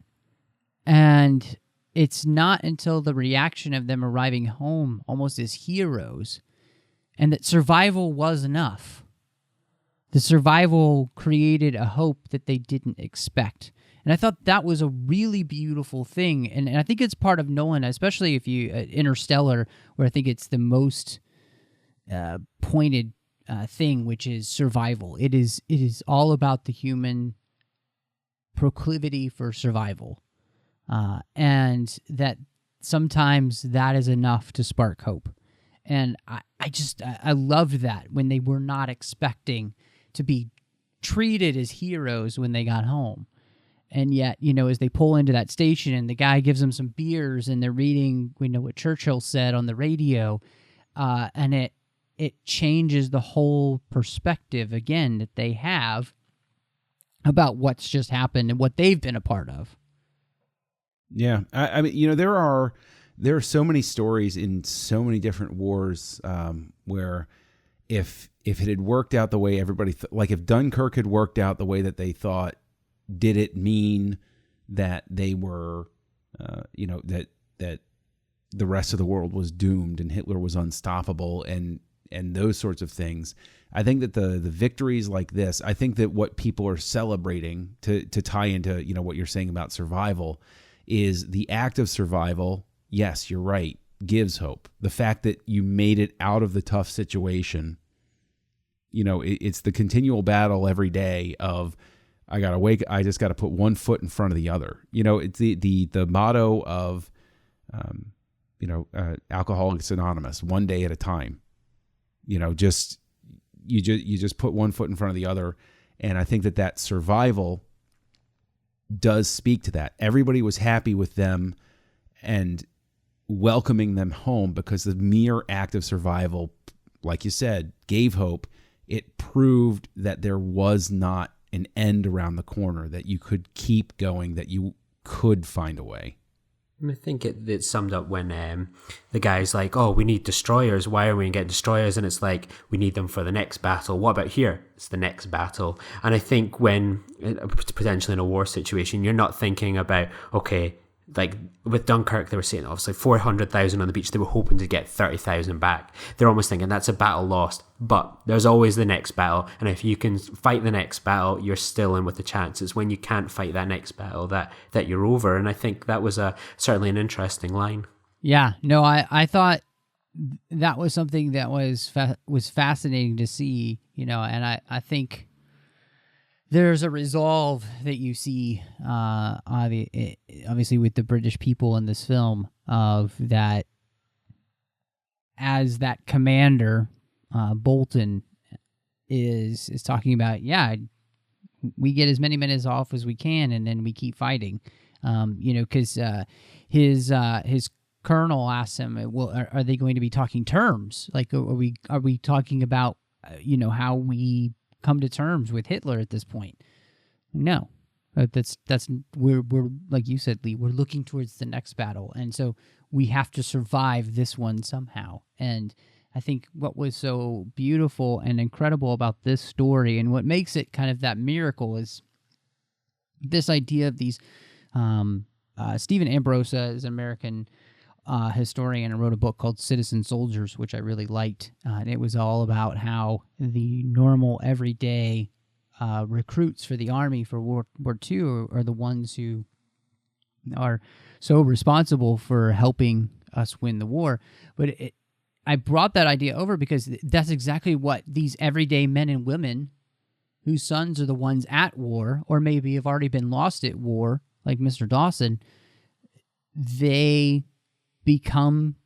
And it's not until the reaction of them arriving home almost as heroes, and that survival was enough. The survival created a hope that they didn't expect. And I thought that was a really beautiful thing. And I think it's part of Nolan, especially if you, Interstellar, where I think it's the most pointed thing, which is survival. It is all about the human proclivity for survival. And that sometimes that is enough to spark hope. And I loved that when they were not expecting to be treated as heroes when they got home. And yet, as they pull into that station and the guy gives them some beers and they're reading, what Churchill said on the radio, and it changes the whole perspective again that they have about what's just happened and what they've been a part of. Yeah. I mean, there are so many stories in so many different wars where if it had worked out the way everybody like if Dunkirk had worked out the way that they thought, did it mean that they were, that the rest of the world was doomed and Hitler was unstoppable and those sorts of things? I think that the victories like this, I think that what people are celebrating to tie into, what you're saying about survival is the act of survival. Yes, you're right. Gives hope. The fact that you made it out of the tough situation, it's the continual battle every day of, I just got to put one foot in front of the other. It's the motto of, Alcoholics Anonymous, one day at a time. You just put one foot in front of the other. And I think that survival does speak to that. Everybody was happy with them and welcoming them home because the mere act of survival, like you said, gave hope. It proved that there was not an end around the corner, that you could keep going, that you could find a way. I think it summed up when the guy's like, oh, we need destroyers. Why are we going to get destroyers? And it's like, we need them for the next battle. What about here? It's the next battle. And I think when, potentially in a war situation, you're not thinking about, okay, like with Dunkirk, they were saying obviously 400,000 on the beach. They were hoping to get 30,000 back. They're almost thinking that's a battle lost. But there's always the next battle. And if you can fight the next battle, you're still in with the chance. It's when you can't fight that next battle that you're over. And I think that was certainly an interesting line. Yeah, no, I thought that was something that was fascinating to see, and I think there's a resolve that you see, obviously, with the British people in this film, of that as that commander, Bolton, is talking about, we get as many minutes off as we can, and then we keep fighting, because his colonel asks him, well, are they going to be talking terms? Like, are we talking about, how we come to terms with Hitler at this point? No, we're like you said, Lee, we're looking towards the next battle, and so we have to survive this one somehow. And I think what was so beautiful and incredible about this story, and what makes it kind of that miracle, is this idea of these. Stephen Ambrosa is an American historian and wrote a book called Citizen Soldiers, which I really liked. And it was all about how the normal, everyday recruits for the Army for World War II are the ones who are so responsible for helping us win the war. But I brought that idea over because that's exactly what these everyday men and women whose sons are the ones at war, or maybe have already been lost at war, like Mr. Dawson, they become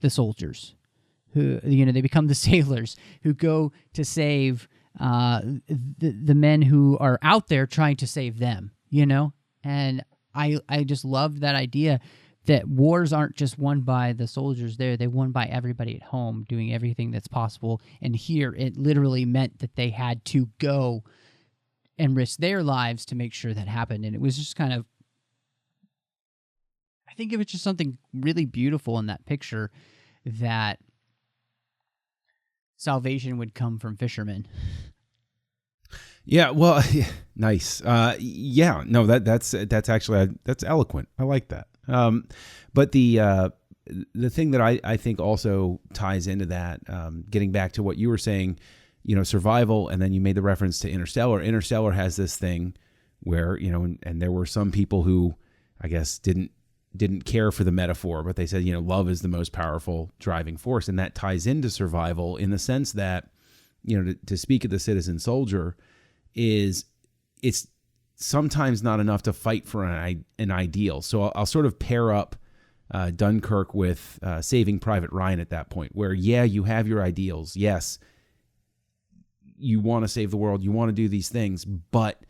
the soldiers who, they become the sailors who go to save the men who are out there trying to save them, And I just loved that idea that wars aren't just won by the soldiers there, they're won by everybody at home doing everything that's possible. And here it literally meant that they had to go and risk their lives to make sure that happened. And it was just kind of, I think it was just something really beautiful in that picture, that salvation would come from fishermen. Yeah, well, nice. Yeah, no, that's actually that's eloquent. I like that. But the thing that I think also ties into that, getting back to what you were saying, survival, and then you made the reference to Interstellar. Interstellar has this thing where, and there were some people who, I guess, didn't care for the metaphor, but they said, love is the most powerful driving force. And that ties into survival in the sense that, to speak of the citizen soldier, it's sometimes not enough to fight for an ideal. So I'll sort of pair up Dunkirk with Saving Private Ryan at that point, where, you have your ideals. Yes, you want to save the world. You want to do these things, but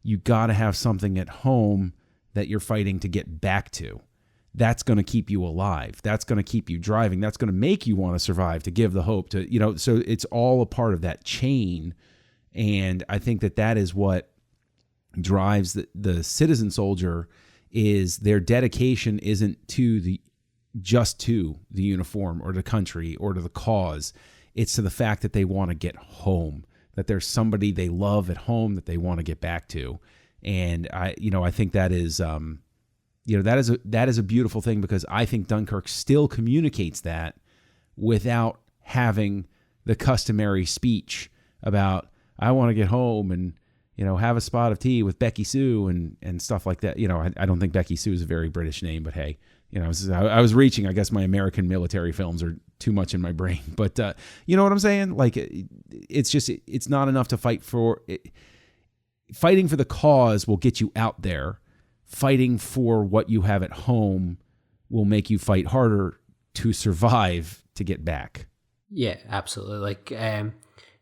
you got to have something at home that you're fighting to get back to. That's going to keep you alive. That's going to keep you driving. That's going to make you want to survive, to give the hope to, so it's all a part of that chain. And I think that is what drives the citizen soldier, is their dedication isn't just to the uniform or the country or to the cause. It's to the fact that they want to get home, that there's somebody they love at home that they want to get back to. And I think that is, that is a beautiful thing, because I think Dunkirk still communicates that without having the customary speech about, I want to get home and, have a spot of tea with Becky Sue and stuff like that. I don't think Becky Sue is a very British name, but hey, I was reaching, I guess my American military films are too much in my brain, but you know what I'm saying? Like, it's not enough to fight for it. Fighting for the cause will get you out there. Fighting for what you have at home will make you fight harder to survive, to get back. Yeah, absolutely. Like,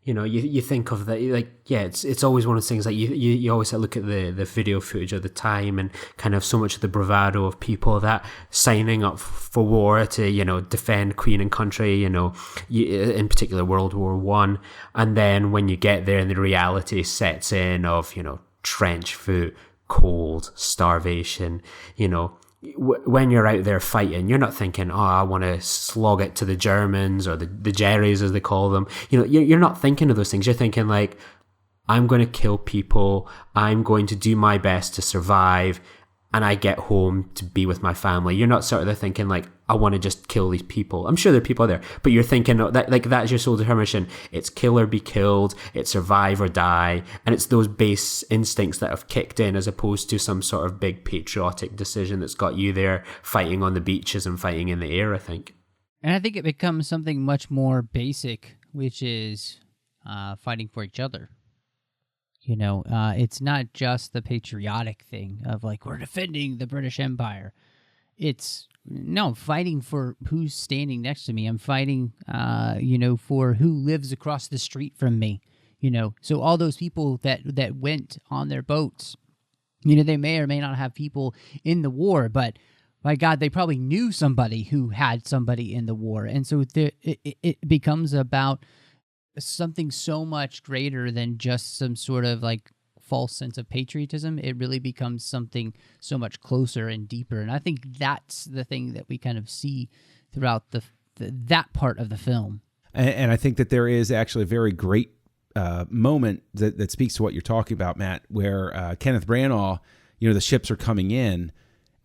you think of that, like, it's always one of those things, like you always look at the video footage of the time, and kind of so much of the bravado of people that signing up for war to, defend Queen and country, in particular World War One. And then when you get there and the reality sets in of, trench foot, cold, starvation, when you're out there fighting, you're not thinking, I want to slog it to the Germans or the Jerrys, as they call them. You're not thinking of those things. You're thinking like, I'm going to kill people. I'm going to do my best to survive. And I get home to be with my family. You're not sort of thinking like, I want to just kill these people. I'm sure there are people there, but you're thinking that, like, that's your sole determination. It's kill or be killed. It's survive or die. And it's those base instincts that have kicked in, as opposed to some sort of big patriotic decision that's got you there fighting on the beaches and fighting in the air, I think. And I think it becomes something much more basic, which is fighting for each other. It's not just the patriotic thing of like, we're defending the British Empire. It's fighting for who's standing next to me. I'm fighting, for who lives across the street from me. So all those people that went on their boats, they may or may not have people in the war, but by God, they probably knew somebody who had somebody in the war. And so it becomes about something so much greater than just some sort of like false sense of patriotism. It really becomes something so much closer and deeper. And I think that's the thing that we kind of see throughout that part of the film. And I think that there is actually a very great moment that speaks to what you're talking about, Matt, where Kenneth Branagh, the ships are coming in,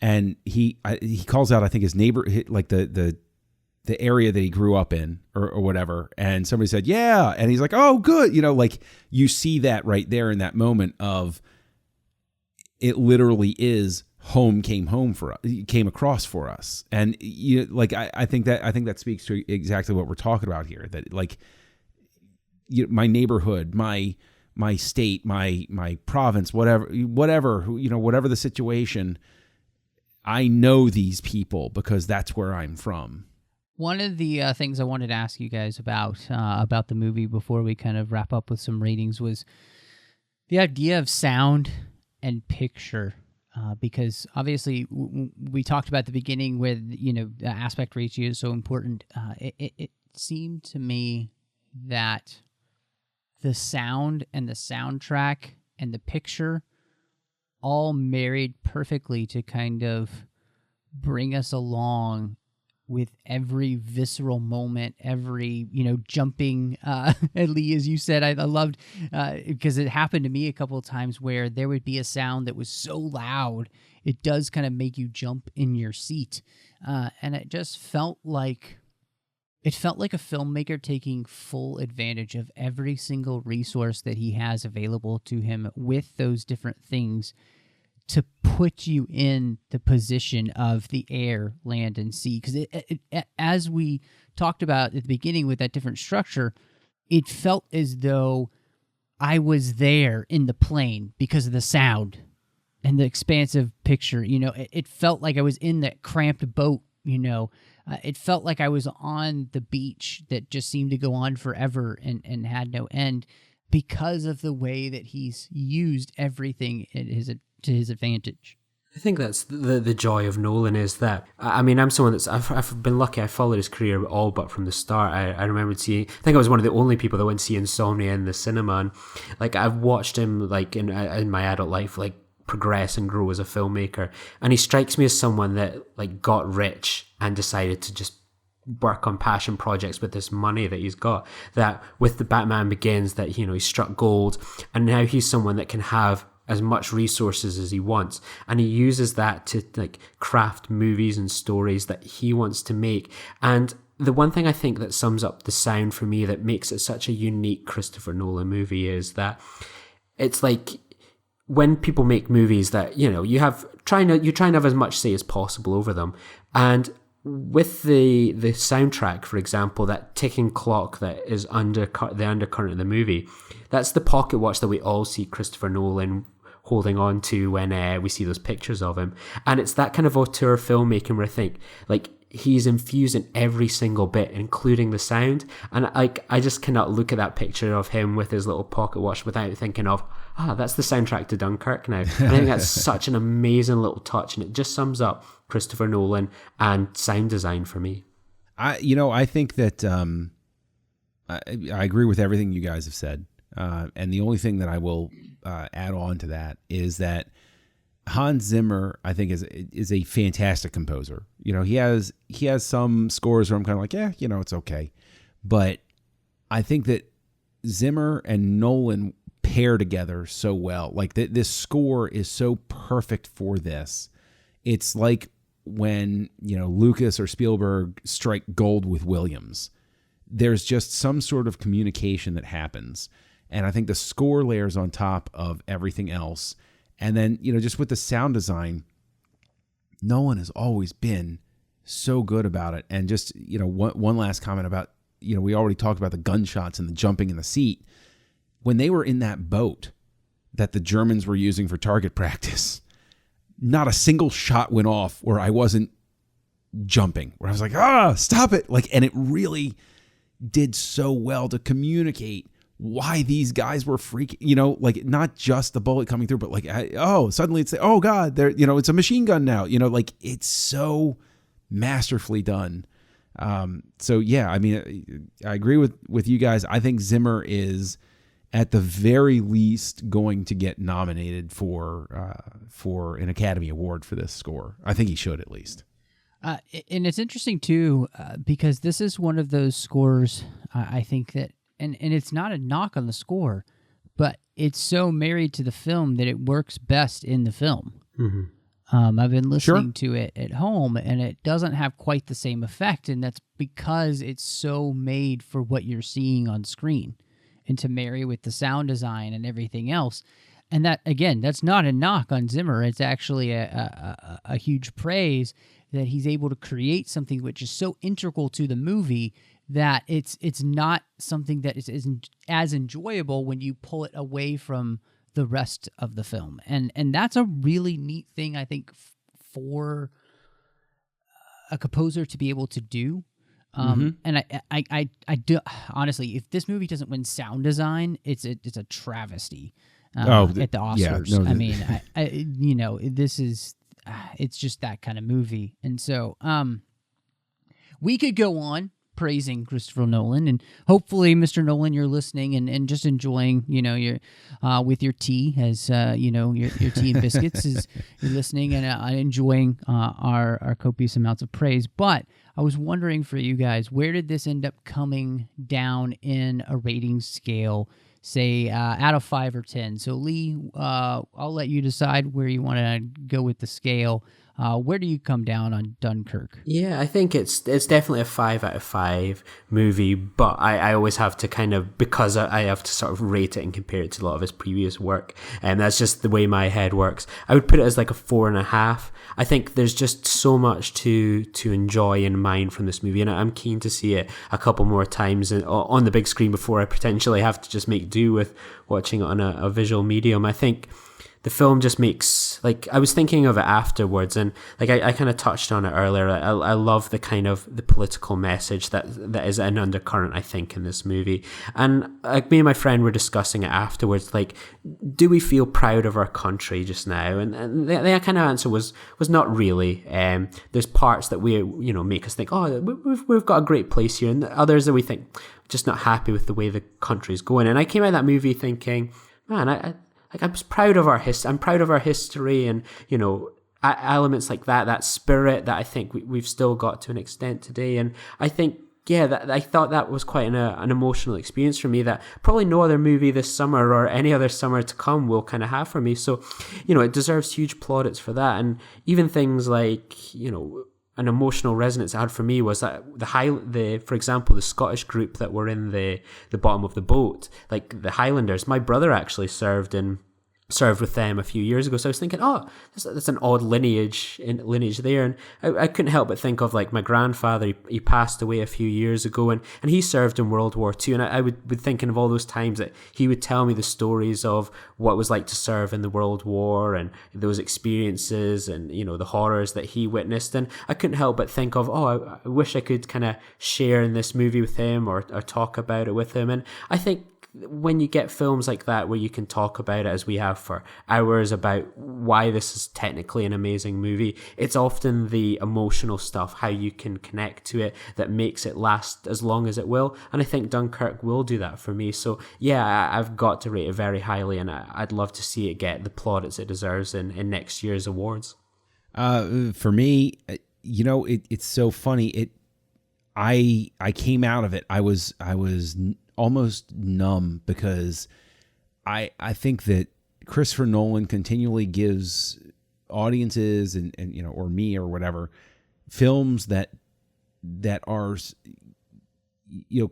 and he calls out, I think, his neighbor, like the area that he grew up in or whatever. And somebody said, yeah. And he's like, oh, good. Like, you see that right there in that moment of, it literally is home came across for us. And I think that speaks to exactly what we're talking about here, that like, my neighborhood, my state, my province, whatever, whatever the situation, I know these people because that's where I'm from. One of the things I wanted to ask you guys about the movie before we kind of wrap up with some ratings was the idea of sound and picture, because obviously we talked about at the beginning where the aspect ratio is so important. It seemed to me that the sound and the soundtrack and the picture all married perfectly to kind of bring us along with every visceral moment, every, jumping, Lee, as you said, I loved, because it happened to me a couple of times where there would be a sound that was so loud, it does kind of make you jump in your seat. And it just felt like a filmmaker taking full advantage of every single resource that he has available to him with those different things to put you in the position of the air, land, and sea. Because as we talked about at the beginning with that different structure, it felt as though I was there in the plane because of the sound and the expansive picture. It felt like I was in that cramped boat, it felt like I was on the beach that just seemed to go on forever and had no end because of the way that he's used everything to his advantage. I think that's the joy of Nolan, is that, I mean, I'm someone I've been lucky. I followed his career all but from the start. I remember I think I was one of the only people that went to see Insomnia in the cinema, and like I've watched him like in my adult life like progress and grow as a filmmaker, and he strikes me as someone that like got rich and decided to just work on passion projects with this money that he's got, that with the Batman Begins that he struck gold, and now he's someone that can have as much resources as he wants, and he uses that to like craft movies and stories that he wants to make. And the one thing I think that sums up the sound for me that makes it such a unique Christopher Nolan movie is that it's like when people make movies that you try and have as much say as possible over them, and with the soundtrack, for example, that ticking clock that is the undercurrent of the movie, that's the pocket watch that we all see Christopher Nolan holding on to when we see those pictures of him. And it's that kind of auteur filmmaking where I think like he's infusing every single bit, including the sound. And I just cannot look at that picture of him with his little pocket watch without thinking of, that's the soundtrack to Dunkirk now. And I think that's such an amazing little touch, and it just sums up Christopher Nolan and sound design for me. I think that I agree with everything you guys have said. And the only thing that I will add on to that is that Hans Zimmer, I think, is a fantastic composer. He has some scores where I'm kind of like, it's okay. But I think that Zimmer and Nolan pair together so well. Like this score is so perfect for this. It's like when, Lucas or Spielberg strike gold with Williams. There's just some sort of communication that happens. And I think the score layers on top of everything else. And then, just with the sound design, Nolan has always been so good about it. And just, one last comment about, we already talked about the gunshots and the jumping in the seat. When they were in that boat that the Germans were using for target practice, not a single shot went off where I wasn't jumping, where I was like, stop it. And it really did so well to communicate why these guys were freaking, not just the bullet coming through, but suddenly it's, oh God, it's a machine gun now, it's so masterfully done. So yeah, I mean, I agree with you guys. I think Zimmer is at the very least going to get nominated for an Academy Award for this score. I think he should at least. And it's interesting too, because this is one of those scores, I think that, and it's not a knock on the score, but it's so married to the film that it works best in the film. Mm-hmm. I've been listening to it at home, and it doesn't have quite the same effect, and that's because it's so made for what you're seeing on screen, and to marry with the sound design and everything else. And that, again, that's not a knock on Zimmer. It's actually a huge praise that he's able to create something which is so integral to the movie that it's not something that is as enjoyable when you pull it away from the rest of the film. And that's a really neat thing, I think, for a composer to be able to do. And I do, honestly, if this movie doesn't win sound design, it's a travesty at the Oscars. Yeah, I mean, this is, it's just that kind of movie. And so we could go on praising Christopher Nolan, and hopefully, Mr. Nolan, you're listening and just enjoying, your with your tea, as your tea and biscuits, is you're listening and enjoying our copious amounts of praise. But I was wondering for you guys, where did this end up coming down in a rating scale, say out of 5 or 10? So Lee, I'll let you decide where you want to go with the scale. Where do you come down on Dunkirk? Yeah, I think it's definitely a 5 out of 5 movie, but I always have to kind of, because I have to sort of rate it and compare it to a lot of his previous work, and that's just the way my head works. I would put it as like a 4.5. I think there's just so much to enjoy and mine from this movie, and I'm keen to see it a couple more times on the big screen before I potentially have to just make do with watching it on a visual medium. I think the film just makes, like, I was thinking of it afterwards, and like I kind of touched on it earlier. I love the kind of the political message that is an undercurrent, I think, in this movie. And like me and my friend were discussing it afterwards, like, do we feel proud of our country just now? And the kind of answer was not really. There's parts that we, make us think, oh, we've got a great place here, and others that we think just not happy with the way the country's going. And I came out of that movie thinking, man, I'm proud of our history. I'm proud of our history, and elements like that spirit that I think we've still got to an extent today. And I think, that I thought that was quite an emotional experience for me that probably no other movie this summer or any other summer to come will kind of have for me. So, it deserves huge plaudits for that. And even things like, an emotional resonance it had for me was that for example, the Scottish group that were in the bottom of the boat, like the Highlanders. My brother actually served with them a few years ago, so I was thinking, oh, that's an odd lineage there, and I couldn't help but think of like my grandfather. He passed away a few years ago, and he served in World War II, and I would be thinking of all those times that he would tell me the stories of what it was like to serve in the World War and those experiences and the horrors that he witnessed, and I couldn't help but think of, oh, I wish I could kind of share in this movie with him or talk about it with him. And I think when you get films like that where you can talk about it as we have for hours about why this is technically an amazing movie, it's often the emotional stuff, how you can connect to it, that makes it last as long as it will. And I think Dunkirk will do that for me. So yeah, I've got to rate it very highly, and I'd love to see it get the plaudits it deserves in next year's awards. For me, it's so funny. I came out of it. I was almost numb, because I think that Christopher Nolan continually gives audiences and or me or whatever, films that are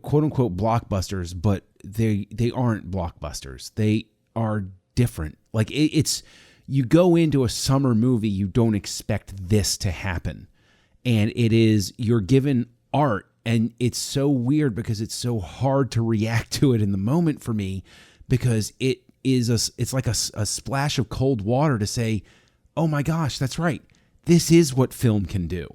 quote unquote blockbusters, but they aren't blockbusters. They are different. Like it's you go into a summer movie, you don't expect this to happen, and you're given art. And it's so weird because it's so hard to react to it in the moment for me, because it's like a splash of cold water to say, oh my gosh, that's right. This is what film can do.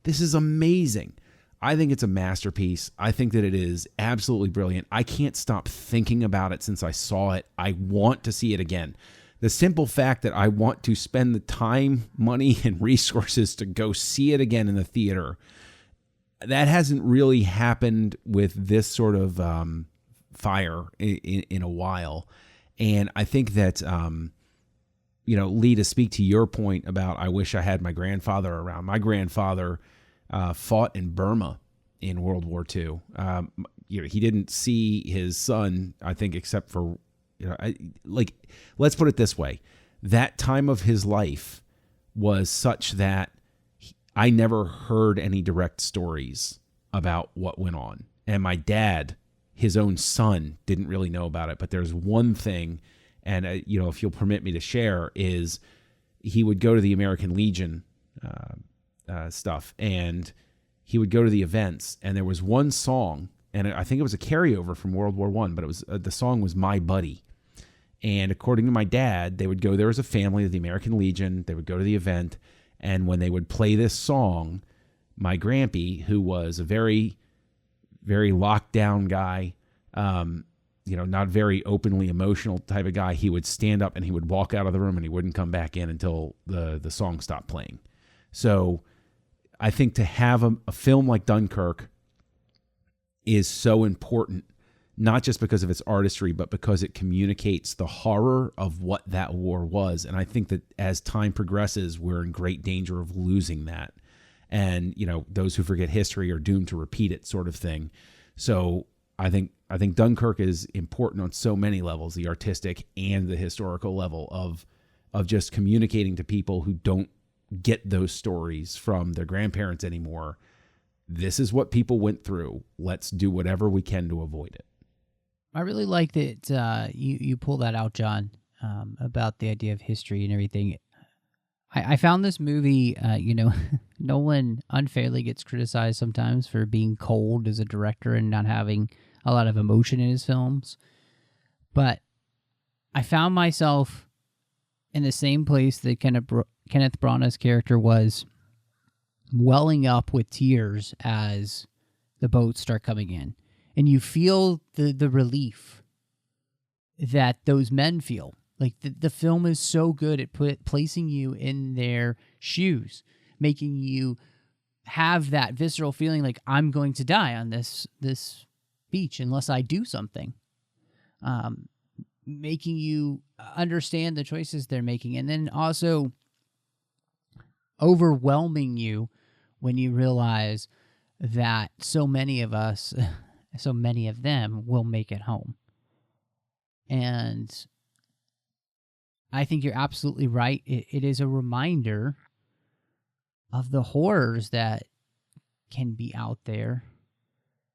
This is amazing. I think it's a masterpiece. I think that it is absolutely brilliant. I can't stop thinking about it since I saw it. I want to see it again. The simple fact that I want to spend the time, money, and resources to go see it again in the theater, that hasn't really happened with this sort of fire in a while. And I think that, Lee, to speak to your point about I wish I had my grandfather around. My grandfather fought in Burma in World War II. He didn't see his son, I think, except for, let's put it this way. That time of his life was such that I never heard any direct stories about what went on. And my dad, his own son, didn't really know about it. But there's one thing, and if you'll permit me to share, is he would go to the American Legion stuff, and he would go to the events, and there was one song, and I think it was a carryover from World War I, but it was the song was My Buddy. And according to my dad, they would go there as a family of the American Legion. They would go to the event. And when they would play this song, my grampy, who was a very, very locked down guy, not very openly emotional type of guy, he would stand up and he would walk out of the room and he wouldn't come back in until the song stopped playing. So I think to have a film like Dunkirk is so important, not just because of its artistry, but because it communicates the horror of what that war was. And I think that as time progresses, we're in great danger of losing that. and those who forget history are doomed to repeat it, sort of thing. So I think Dunkirk is important on so many levels, the artistic and the historical level of just communicating to people who don't get those stories from their grandparents anymore. This is what people went through. Let's do whatever we can to avoid it. I really like that you pull that out, John, about the idea of history and everything. I found this movie, Nolan unfairly gets criticized sometimes for being cold as a director and not having a lot of emotion in his films. But I found myself in the same place that Kenneth Branagh's character was, welling up with tears as the boats start coming in. And you feel the relief that those men feel. Like the film is so good at placing you in their shoes, making you have that visceral feeling like I'm going to die on this beach unless I do something. Making you understand the choices they're making, and then also overwhelming you when you realize that so many of us, so many of them will make it home. And I think you're absolutely right. It is a reminder of the horrors that can be out there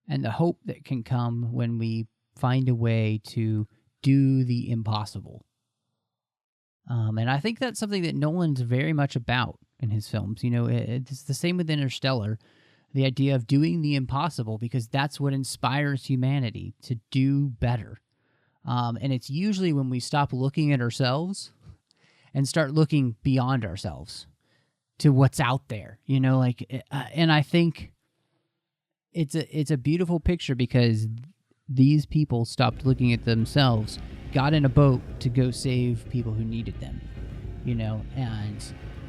and the hope that can come when we find a way to do the impossible. And I think that's something that Nolan's very much about in his films. It's the same with Interstellar, the idea of doing the impossible, because that's what inspires humanity to do better. And it's usually when we stop looking at ourselves and start looking beyond ourselves to what's out there, and I think it's a beautiful picture because these people stopped looking at themselves, got in a boat to go save people who needed them, and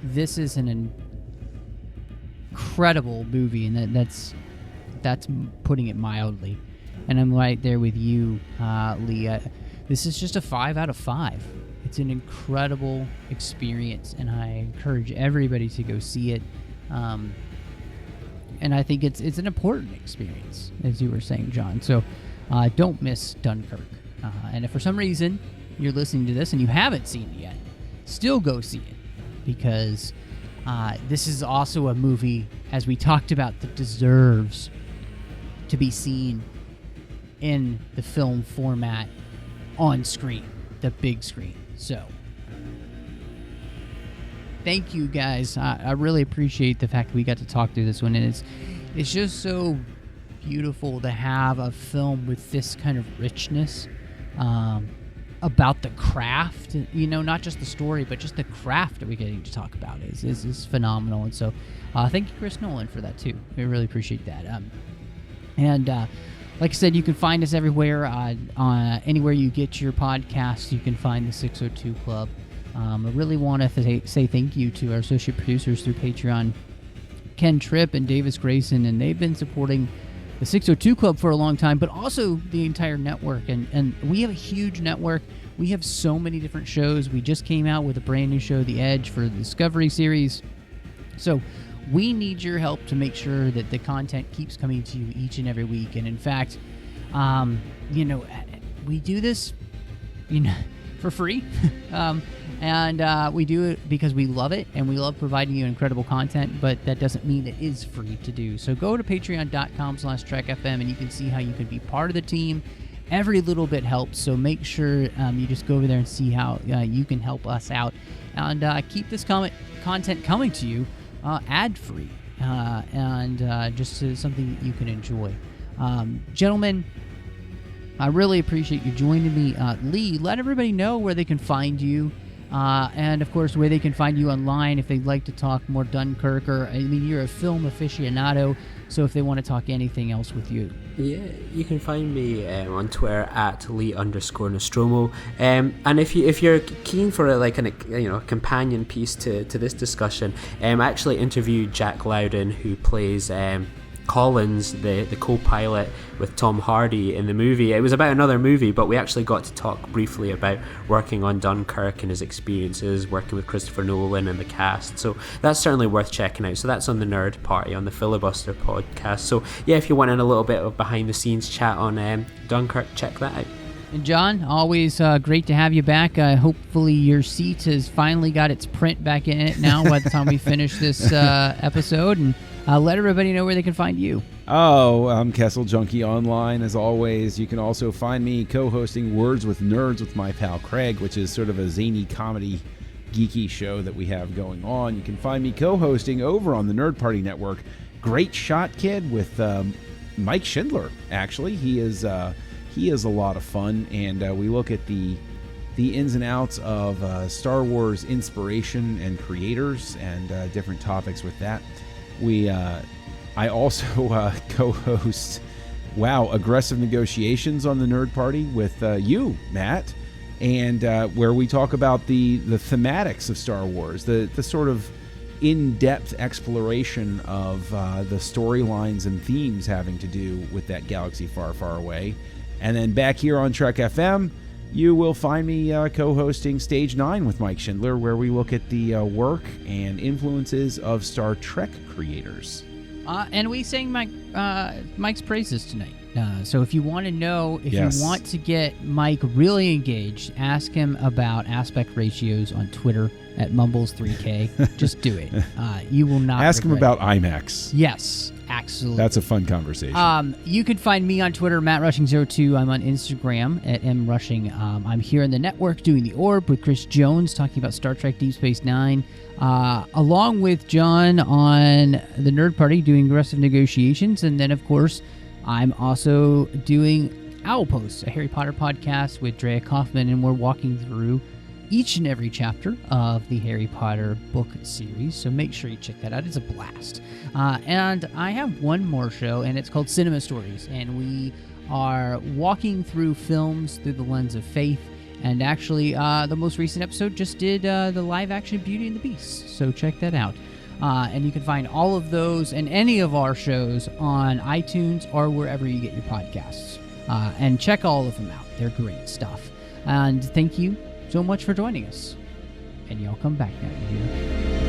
this is an incredible movie, and that's putting it mildly. And I'm right there with you, Lee. This is just a 5 out of 5. It's an incredible experience, and I encourage everybody to go see it. And I think it's an important experience, as you were saying, John. So don't miss Dunkirk. And if for some reason you're listening to this and you haven't seen it yet, still go see it, because this is also a movie, as we talked about, that deserves to be seen in the film format on screen, the big screen. So thank you guys. I really appreciate the fact that we got to talk through this one, and it's just so beautiful to have a film with this kind of richness about the craft, not just the story, but just the craft that we're getting to talk about is phenomenal. And so thank you, Chris Nolan, for that too. We really appreciate that. And like I said, you can find us everywhere. Anywhere you get your podcasts, you can find the 602 Club. I really want to say thank you to our associate producers through Patreon, Ken Tripp and Davis Grayson, and they've been supporting the 602 Club for a long time, but also the entire network. And we have a huge network. We have so many different shows. We just came out with a brand new show, The Edge, for the Discovery series. So we need your help to make sure that the content keeps coming to you each and every week. And in fact, we do this, for free. And we do it because we love it, and we love providing you incredible content, but that doesn't mean it is free to do. So go to patreon.com/trekfm, and you can see how you can be part of the team. Every little bit helps, so make sure you just go over there and see how you can help us out, and keep this content coming to you ad-free, and just something that you can enjoy. Gentlemen, I really appreciate you joining me. Lee, let everybody know where they can find you, and of course where they can find you online if they'd like to talk more Dunkirk, or you're a film aficionado, so if they want to talk anything else with you. Yeah, you can find me on Twitter at Lee_Nostromo, and if you're keen for a companion piece to this discussion, I actually interviewed Jack Loudon, who plays Collins, the co-pilot with Tom Hardy in the movie. It was about another movie, but we actually got to talk briefly about working on Dunkirk and his experiences working with Christopher Nolan and the cast. So that's certainly worth checking out. So that's on the Nerd Party on the Filibuster podcast. So yeah, if you want in a little bit of behind the scenes chat on Dunkirk, check that out. And John, always great to have you back. Hopefully your seat has finally got its print back in it now by the time we finish this episode. And let everybody know where they can find you. Oh, I'm Kessel Junkie online as always. You can also find me co-hosting Words with Nerds with my pal Craig, which is sort of a zany comedy geeky show that we have going on. You can find me co-hosting over on the Nerd Party Network, Great Shot Kid with Mike Schindler. Actually, he is a lot of fun, and we look at the ins and outs of Star Wars inspiration and creators and different topics with that. I also co-host Aggressive Negotiations on the Nerd Party with you, Matt, and where we talk about the thematics of Star Wars, the sort of in-depth exploration of the storylines and themes having to do with that galaxy far, far away. And then back here on Trek FM, you will find me co-hosting Stage 9 with Mike Schindler, where we look at the work and influences of Star Trek creators. And we sang Mike's praises tonight. So if you want to know, if you want to get Mike really engaged, ask him about aspect ratios on Twitter at Mumbles3K. Just do it. You will not ask him regret about IMAX. Yes, absolutely. That's a fun conversation. You can find me on Twitter, MattRushing02. I'm on Instagram at MRushing. I'm here in the network doing The Orb with Chris Jones, talking about Star Trek Deep Space Nine, along with John on the Nerd Party doing Aggressive Negotiations. And then, of course, I'm also doing Owlposts, a Harry Potter podcast with Drea Kaufman, and we're walking through each and every chapter of the Harry Potter book series, so make sure you check that out. It's a blast. And I have one more show, and it's called Cinema Stories, and we are walking through films through the lens of faith, and actually the most recent episode just did the live-action Beauty and the Beast, so check that out. And you can find all of those and any of our shows on iTunes or wherever you get your podcasts. And check all of them out. They're great stuff. And thank you so much for joining us. And y'all come back now, you hear?